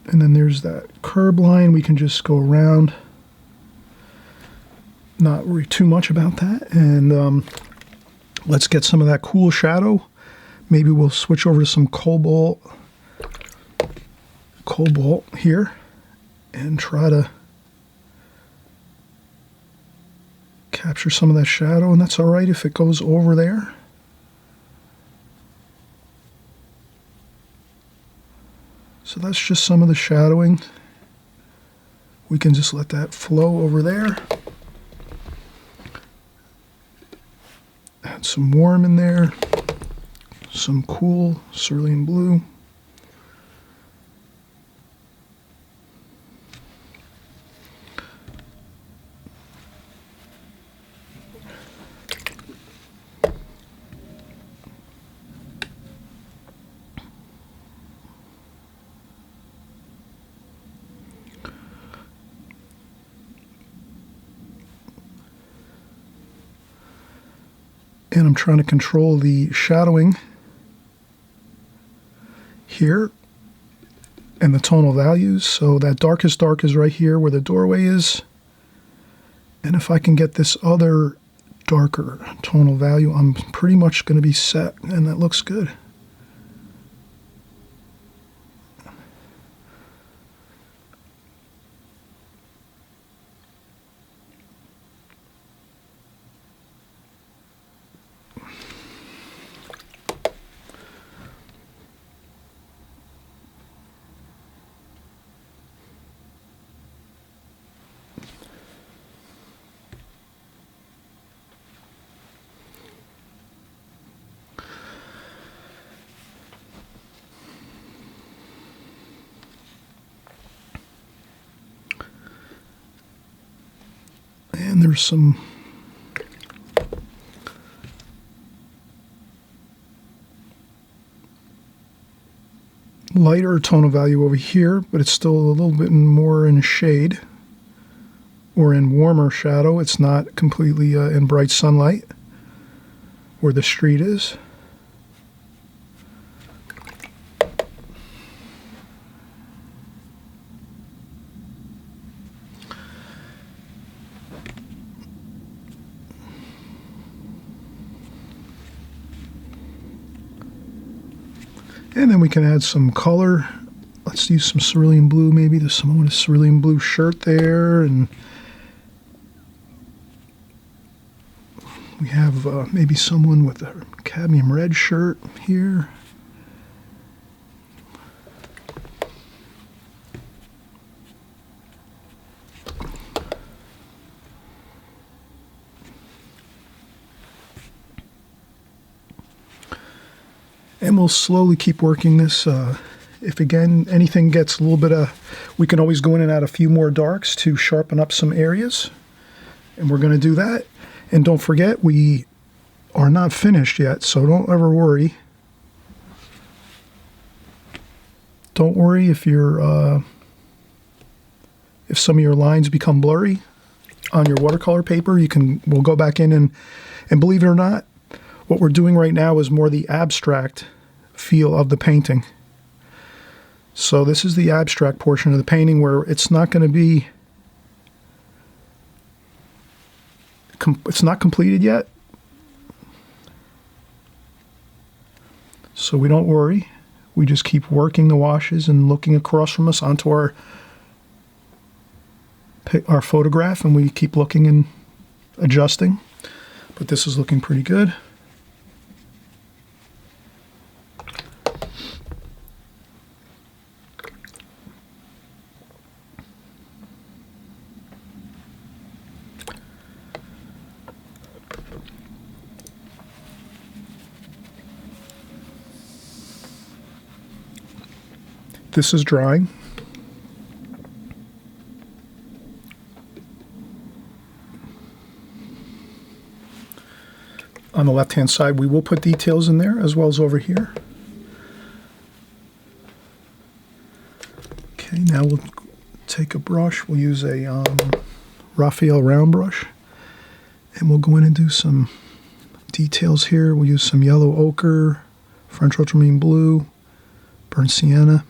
And then there's that curb line. We can just go around. Not worry too much about that. And let's get some of that cool shadow. Maybe we'll switch over to some cobalt here and try to capture some of that shadow. And that's all right if it goes over there. So that's just some of the shadowing. We can just let that flow over there. Add some warm in there. Some cool cerulean blue. And I'm trying to control the shadowing here and the tonal values. So that darkest dark is right here where the doorway is. And if I can get this other darker tonal value, I'm pretty much going to be set, and that looks good. And there's some lighter tonal value over here, but it's still a little bit more in shade or in warmer shadow. It's not completely in bright sunlight where the street is. And then we can add some color. Let's use some cerulean blue, maybe. There's someone with a cerulean blue shirt there. And we have maybe someone with a cadmium red shirt here. And we'll slowly keep working this. If again, anything gets a little bit we can always go in and add a few more darks to sharpen up some areas. And we're going to do that. And don't forget, we are not finished yet, so don't ever worry. Don't worry if some of your lines become blurry on your watercolor paper. We'll go back in and believe it or not, what we're doing right now is more the abstract feel of the painting. So this is the abstract portion of the painting where it's not going to be, it's not completed yet. So we don't worry. We just keep working the washes and looking across from us onto our photograph, and we keep looking and adjusting. But this is looking pretty good. this is drying. On the left-hand side, we will put details in there as well as over here. Okay, now we'll take a brush. We'll use a Raphael round brush, and we'll go in and do some details here. We'll use some yellow ochre, French ultramarine blue, burnt sienna.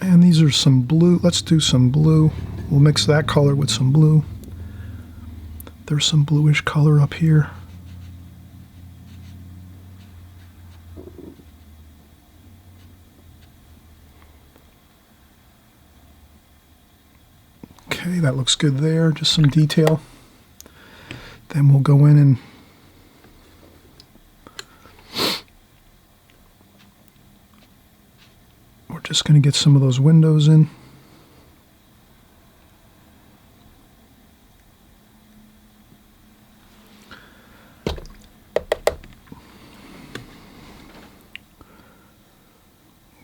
And these are some blue. Let's do some blue. We'll mix that color with some blue. There's some bluish color up here. Okay, that looks good there. Just some detail. Then we'll go in and we're just going to get some of those windows in.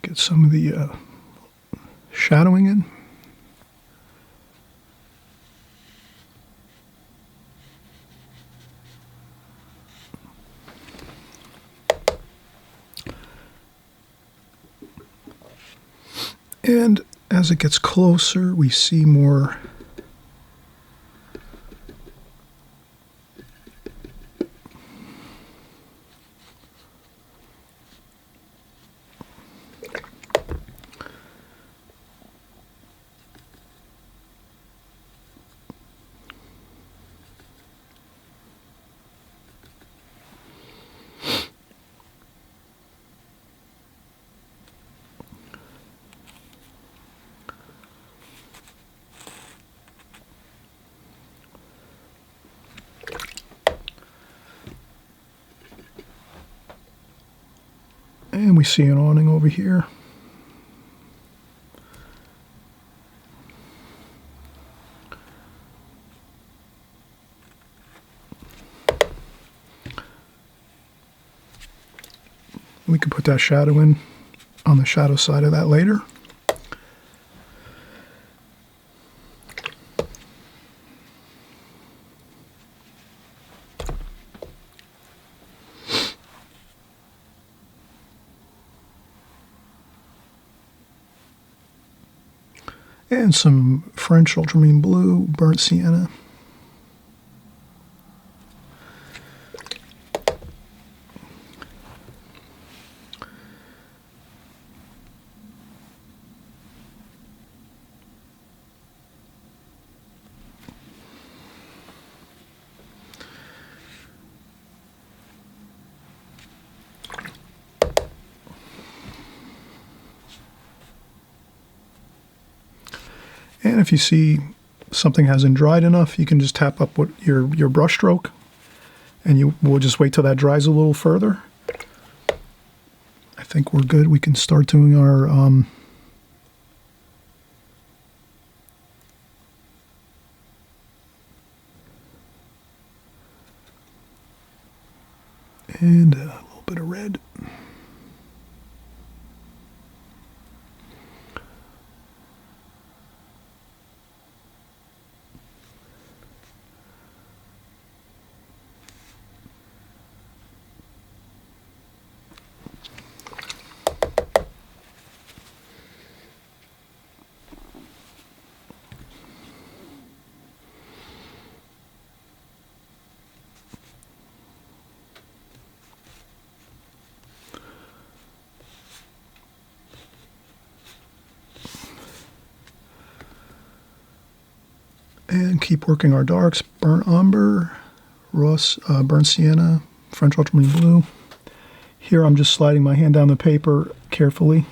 Get some of the shadowing in. And as it gets closer, we see more and we see an awning over here. We can put that shadow in on the shadow side of that later. And some French ultramarine blue, burnt sienna. And if you see something hasn't dried enough, you can just tap up with your brush stroke, and we'll just wait till that dries a little further. I think we're good. We can start doing our and a little bit of red. And keep working our darks, burnt umber, burnt sienna, French ultramarine blue. Here I'm just sliding my hand down the paper carefully.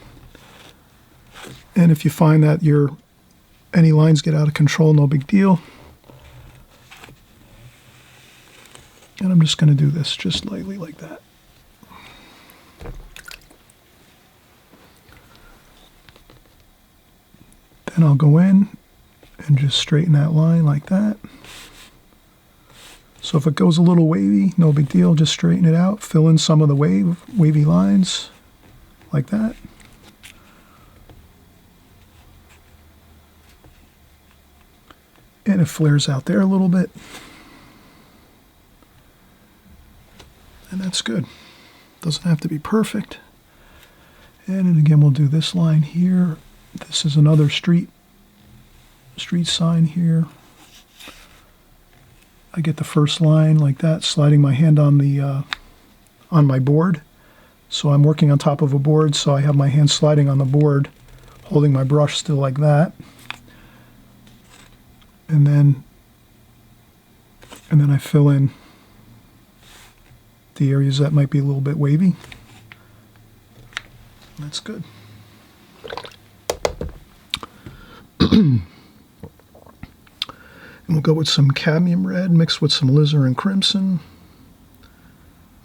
And if you find that any lines get out of control, no big deal. And I'm just going to do this just lightly like that. Then I'll go in and just straighten that line like that. So if it goes a little wavy, no big deal, just straighten it out. Fill in some of the wavy lines, like that. And it flares out there a little bit. And that's good. Doesn't have to be perfect. And then again, we'll do this line here. This is another street sign here. I get the first line like that, sliding my hand on the on my board. So I'm working on top of a board, so I have my hand sliding on the board, holding my brush still like that. And then I fill in the areas that might be a little bit wavy. That's good. And we'll go with some cadmium red mixed with some alizarin crimson.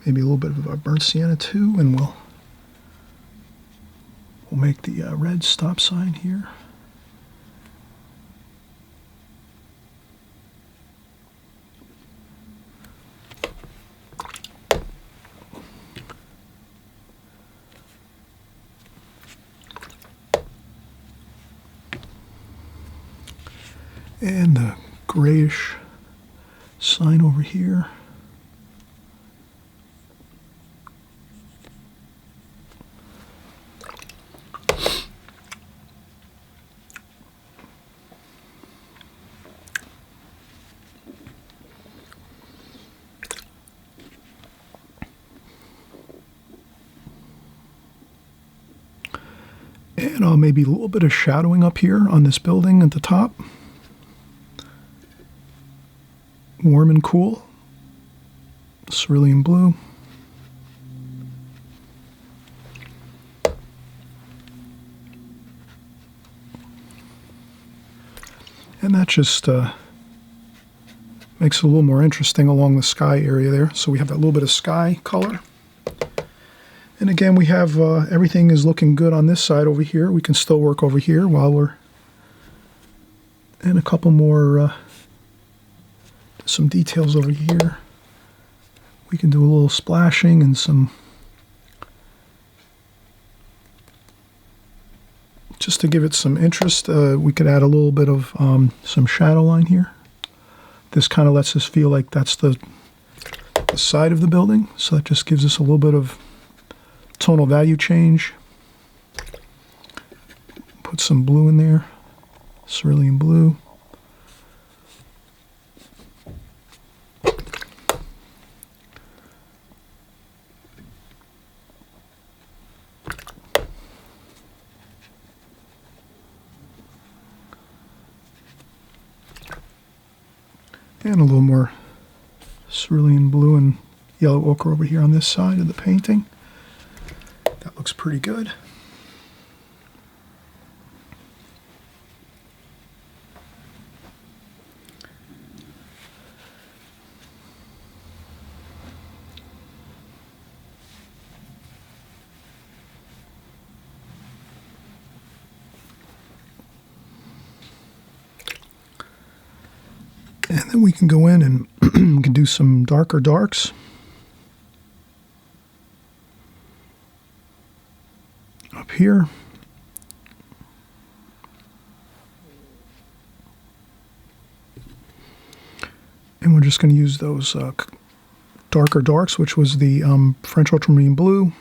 Maybe a little bit of a burnt sienna too, and we'll make the red stop sign here. And the grayish sign over here. And maybe a little bit of shadowing up here on this building at the top. Warm and cool, cerulean blue. And that just makes it a little more interesting along the sky area there. So we have that little bit of sky color. And again, we have everything is looking good on this side over here. We can still work over here while we're in a couple more some details over here. We can do a little splashing and some, just to give it some interest, we could add a little bit of some shadow line here. This kind of lets us feel like that's the side of the building, so that just gives us a little bit of tonal value change. Put some blue in there, cerulean blue. And a little more cerulean blue and yellow ochre over here on this side of the painting. That looks pretty good. And then we can go in and we can do some darker darks. Up here. And we're just going to use those darker darks, which was the French ultramarine blue,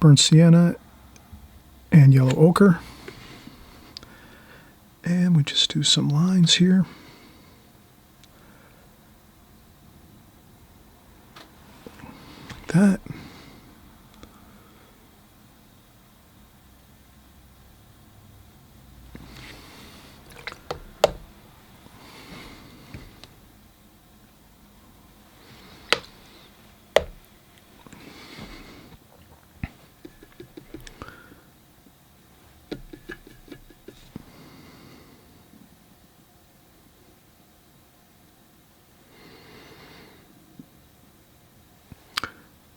burnt sienna, and yellow ochre. And we just do some lines here. Like that.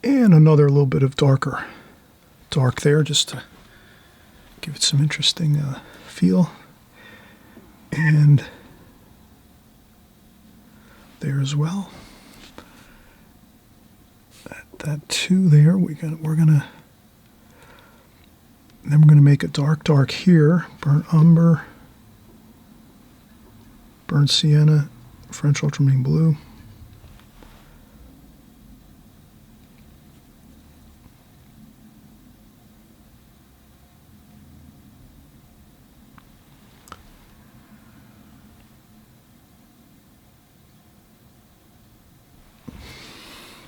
And another little bit of dark there, just to give it some interesting feel. And there as well. That two there, then we're gonna make a dark here, burnt umber, burnt sienna, French ultramarine blue.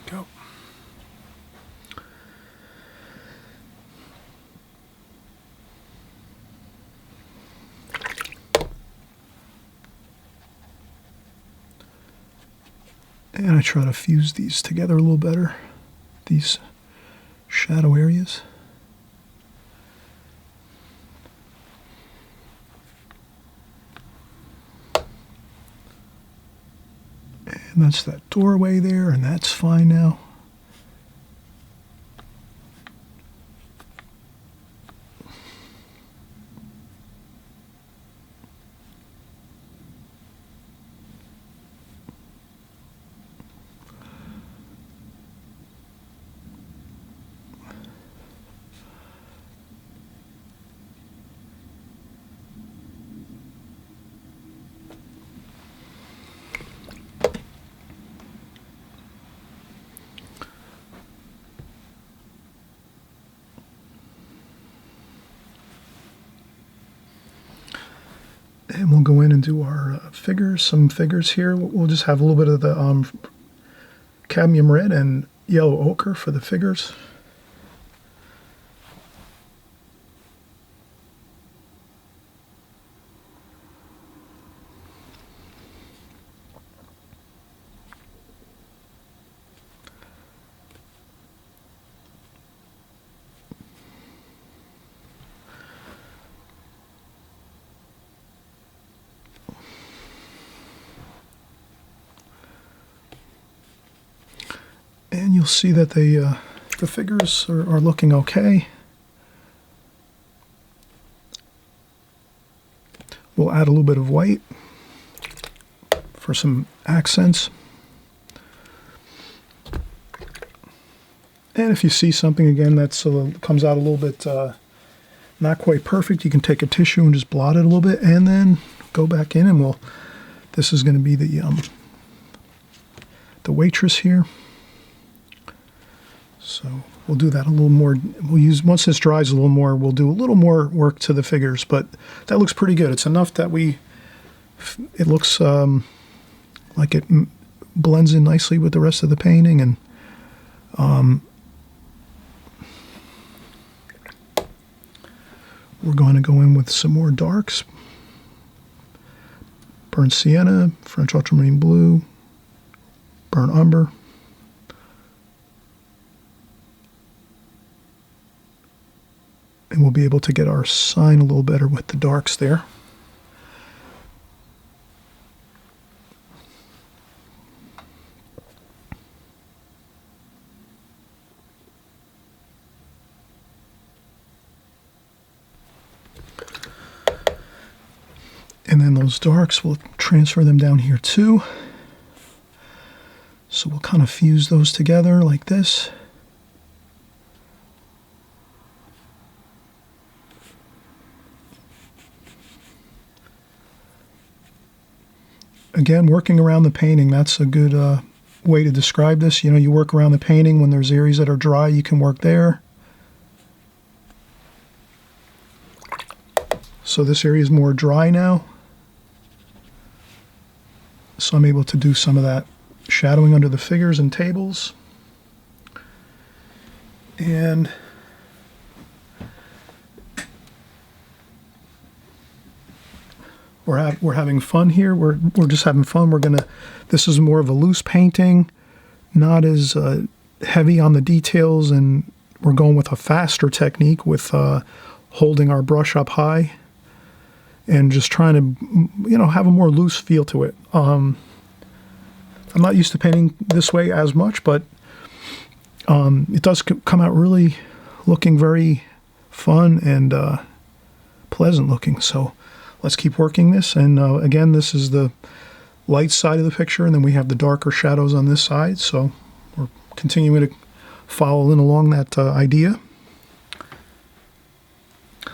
Go. And I try to fuse these together a little better, these shadow areas. And that's that doorway there, and that's fine now. And we'll go in and do our figures, some figures here. We'll just have a little bit of the cadmium red and yellow ochre for the figures. And you'll see that the figures are looking okay. We'll add a little bit of white for some accents. And if you see something again that's comes out a little bit not quite perfect, you can take a tissue and just blot it a little bit, and then go back in and this is going to be the waitress here. So we'll do that a little more. Once this dries a little more, we'll do a little more work to the figures, but that looks pretty good. It's enough that it looks like it blends in nicely with the rest of the painting, and we're going to go in with some more darks. Burnt sienna, French ultramarine blue, burnt umber. And we'll be able to get our sign a little better with the darks there. And then those darks, we'll transfer them down here too. So we'll kind of fuse those together like this. Again, working around the painting, that's a good way to describe this. You know, you work around the painting. When there's areas that are dry, you can work there. So this area is more dry now. So I'm able to do some of that shadowing under the figures and tables. And we're having fun here. We're just having fun. This is more of a loose painting, not as heavy on the details, and we're going with a faster technique with holding our brush up high and just trying to, have a more loose feel to it. I'm not used to painting this way as much, but it does come out really looking very fun and pleasant looking. So let's keep working this. And again, this is the light side of the picture, and then we have the darker shadows on this side. So we're continuing to follow in along that idea.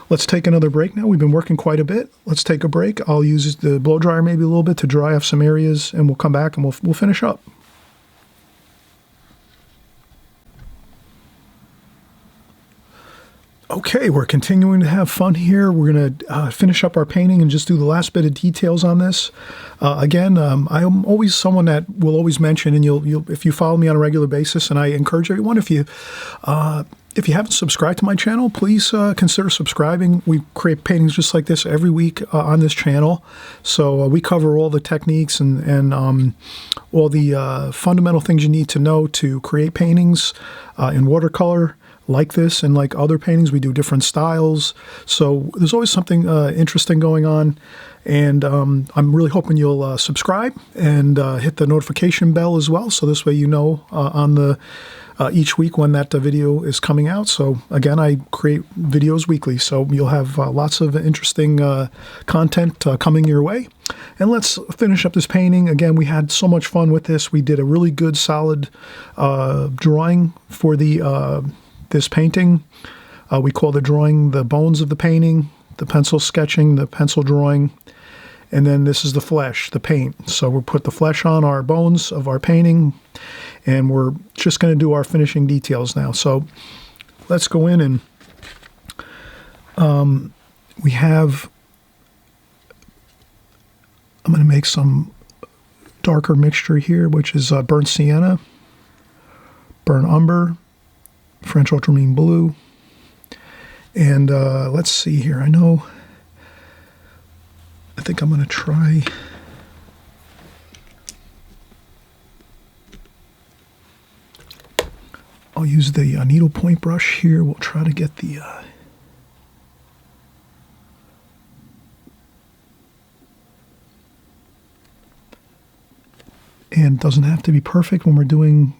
Let's take another break now. We've been working quite a bit. Let's take a break. I'll use the blow dryer maybe a little bit to dry off some areas, and we'll come back and we'll finish up. Okay, we're continuing to have fun here. We're going to finish up our painting and just do the last bit of details on this. Again, I'm always someone that will always mention, and you'll if you follow me on a regular basis, and I encourage everyone, if you haven't subscribed to my channel, please consider subscribing. We create paintings just like this every week on this channel. So we cover all the techniques and all the fundamental things you need to know to create paintings in watercolor like this and like other paintings. We do different styles. So there's always something interesting going on. And I'm really hoping you'll subscribe and hit the notification bell as well. So this way you know on the each week when that video is coming out. So again, I create videos weekly, so you'll have lots of interesting content coming your way. And let's finish up this painting. Again, we had so much fun with this. We did a really good, solid drawing for the this painting. We call the drawing the bones of the painting, the pencil sketching, the pencil drawing, and then this is the flesh, the paint. So we'll put the flesh on our bones of our painting, and we're just going to do our finishing details now. So let's go in and we have, I'm going to make some darker mixture here, which is burnt sienna, burnt umber, French ultramarine blue, and let's see here. I think I'm going to try. I'll use the needlepoint brush here. We'll try to get the and it doesn't have to be perfect when we're doing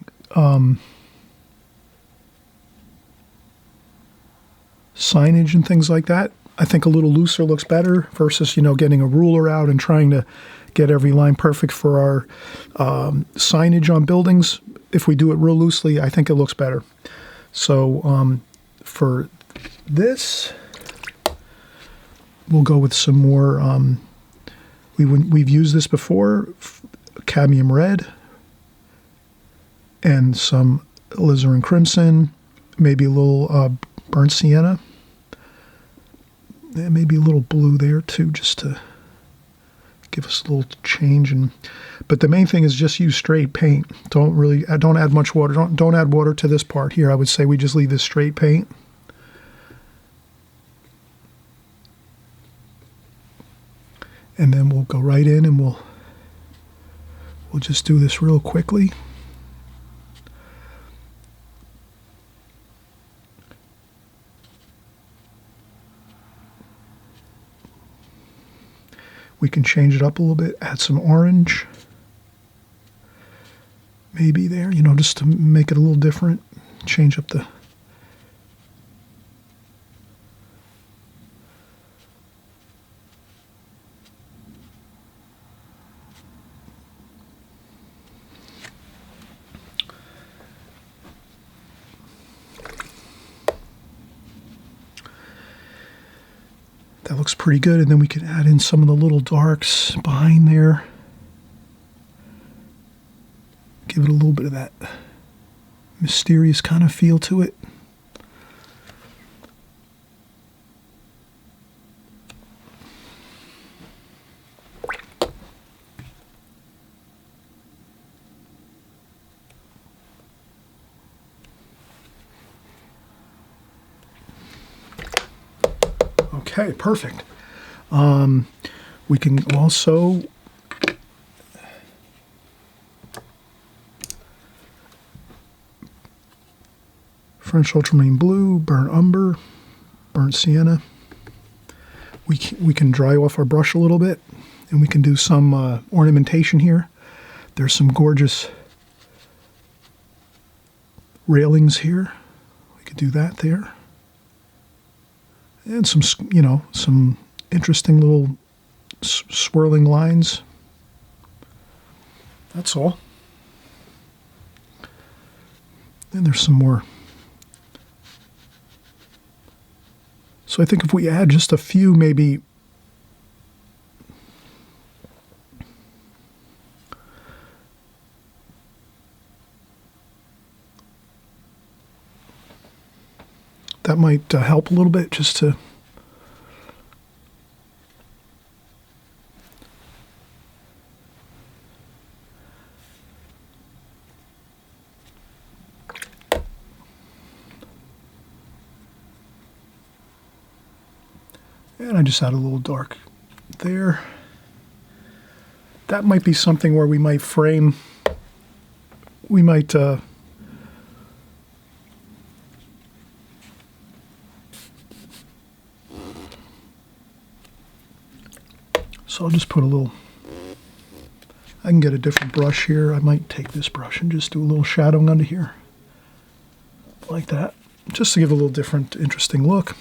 signage and things like that. I think a little looser looks better versus, getting a ruler out and trying to get every line perfect for our signage on buildings. If we do it real loosely, I think it looks better. So for this, we'll go with some more, we've used this before, cadmium red and some alizarin crimson, maybe a little burnt sienna. And maybe a little blue there too, just to give us a little change. But the main thing is just use straight paint. Don't add much water. Don't add water to this part here. I would say we just leave this straight paint. And then we'll go right in and we'll just do this real quickly. We can change it up a little bit, add some orange, maybe there, just to make it a little different, change up the... That looks pretty good, and then we can add in some of the little darks behind there. Give it a little bit of that mysterious kind of feel to it. Okay, perfect. We can also French ultramarine blue, burnt umber, burnt sienna. We can dry off our brush a little bit, and we can do some ornamentation here. There's some gorgeous railings here. We could do that there. And some interesting little swirling lines. That's all. And there's some more. So I think if we add just a few, maybe that might help a little bit, just to and I just add a little dark there. That might be something where we might frame, we might so I'll just put a little, I can get a different brush here. I might take this brush and just do a little shadowing under here, like that, just to give a little different, interesting look.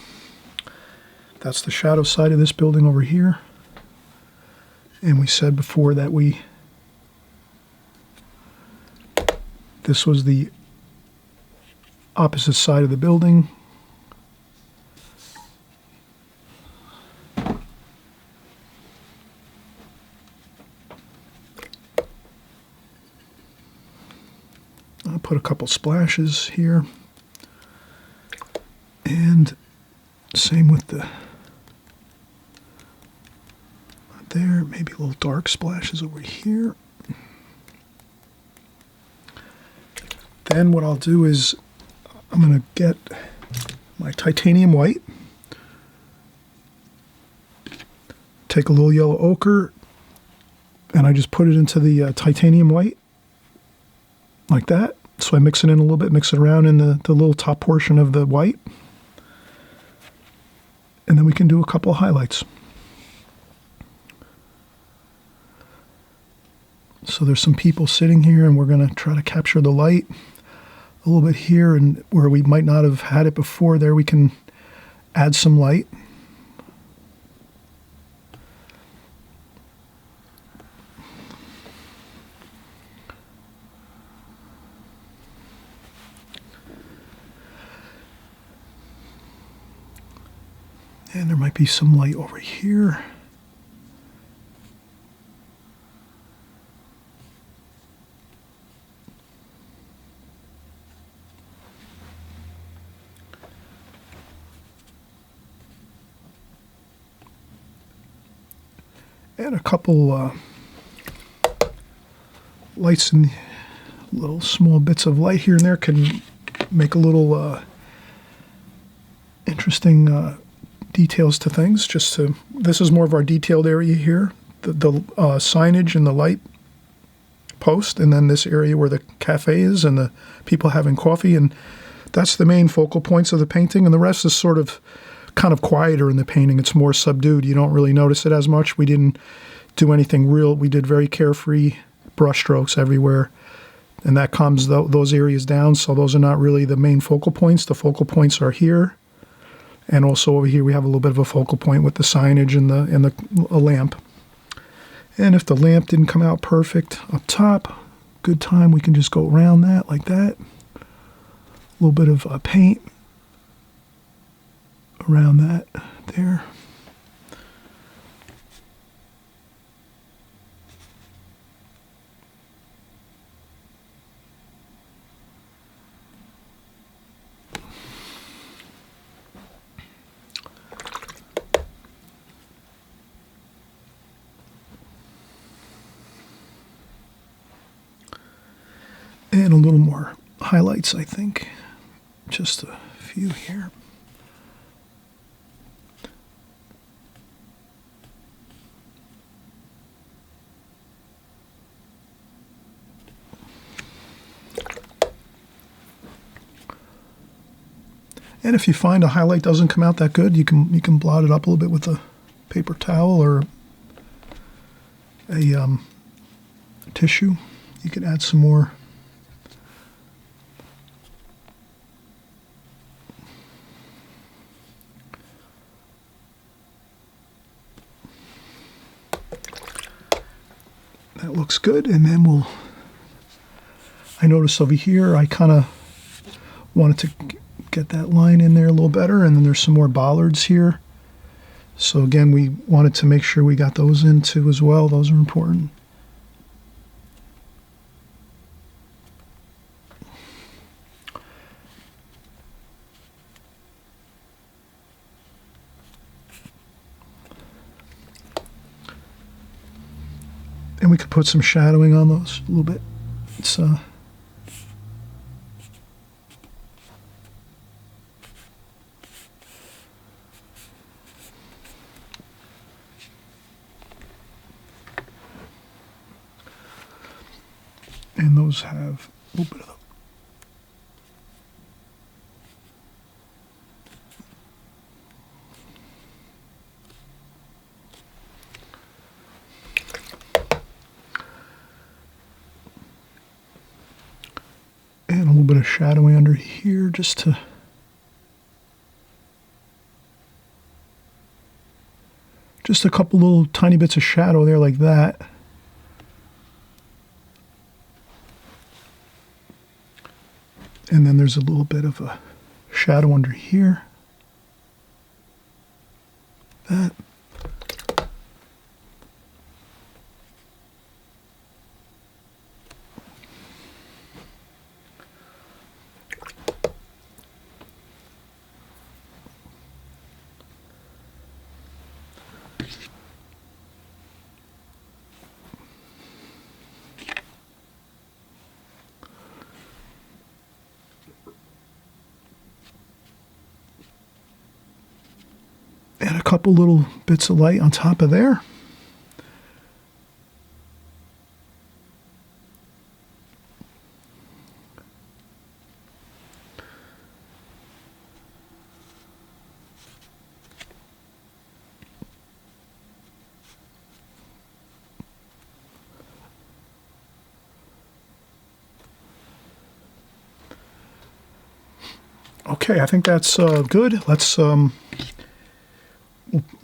That's the shadow side of this building over here. And we said before that this was the opposite side of the building. I'll put a couple splashes here. And same with the there, maybe a little dark splashes over here. Then what I'll do is I'm going to get my titanium white, take a little yellow ochre, and I just put it into the titanium white like that. So I mix it in a little bit, mix it around in the little top portion of the white. And then we can do a couple of highlights. So there's some people sitting here, and we're going to try to capture the light a little bit here, and where we might not have had it before there, we can add some light. And there might be some light over here. And a couple lights and little small bits of light here and there can make a little interesting details to things. This is more of our detailed area here, the signage and the light post, and then this area where the cafe is and the people having coffee, and that's the main focal points of the painting, and the rest is sort of kind of quieter in the painting. It's more subdued. You don't really notice it as much. We didn't do anything real. We did very carefree brush strokes everywhere, and that calms those areas down, so those are not really the main focal points. The focal points are here, and also over here we have a little bit of a focal point with the signage and a lamp. And if the lamp didn't come out perfect up top, good time, we can just go around that like that. A little bit of paint around that there. And a little more highlights, I think. Just a few here. And if you find a highlight doesn't come out that good, you can blot it up a little bit with a paper towel or a tissue. You can add some more. That looks good. And then I notice over here, I kind of wanted to get that line in there a little better. And then there's some more bollards here. So again, we wanted to make sure we got those in too as well. Those are important. And we could put some shadowing on those a little bit. It's and those have a little bit of and a little bit of shadowing under here just a couple little tiny bits of shadow there like that. And then there's a little bit of a shadow under here. That. Add a couple little bits of light on top of there. Okay, I think that's good. Let's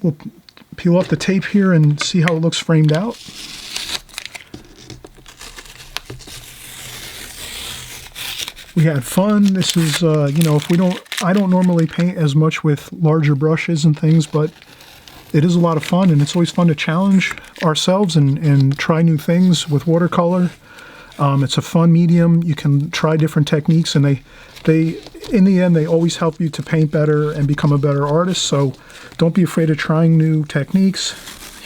we'll peel off the tape here and see how it looks framed out. We had fun. This is, you know, I don't normally paint as much with larger brushes and things, but it is a lot of fun, and it's always fun to challenge ourselves and try new things with watercolor. It's a fun medium. You can try different techniques, and they in the end, they always help you to paint better and become a better artist. So don't be afraid of trying new techniques.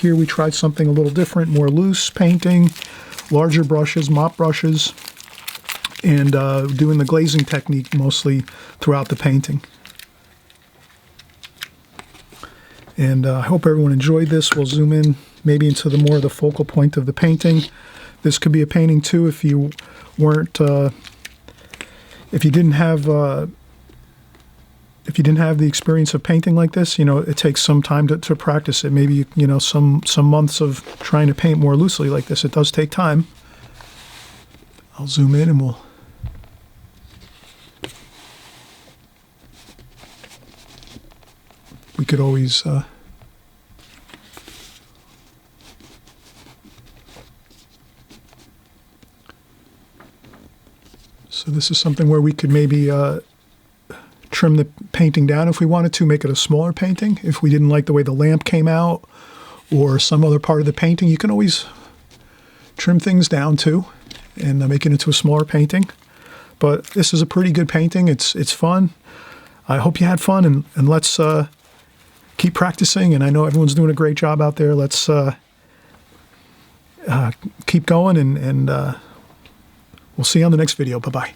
Here we tried something a little different, more loose painting, larger brushes, mop brushes, and doing the glazing technique mostly throughout the painting. And I hope everyone enjoyed this. We'll zoom in maybe into the more of the focal point of the painting. This could be a painting too if you weren't, if you didn't have the experience of painting like this. You know, it takes some time to practice it. Maybe, you know, some months of trying to paint more loosely like this. It does take time. I'll zoom in and we could always so this is something where we could maybe trim the painting down if we wanted to, make it a smaller painting. If we didn't like the way the lamp came out or some other part of the painting, you can always trim things down too and make it into a smaller painting. But this is a pretty good painting. It's fun. I hope you had fun, and let's keep practicing. And I know everyone's doing a great job out there. Let's keep going, and we'll see you on the next video. Bye-bye.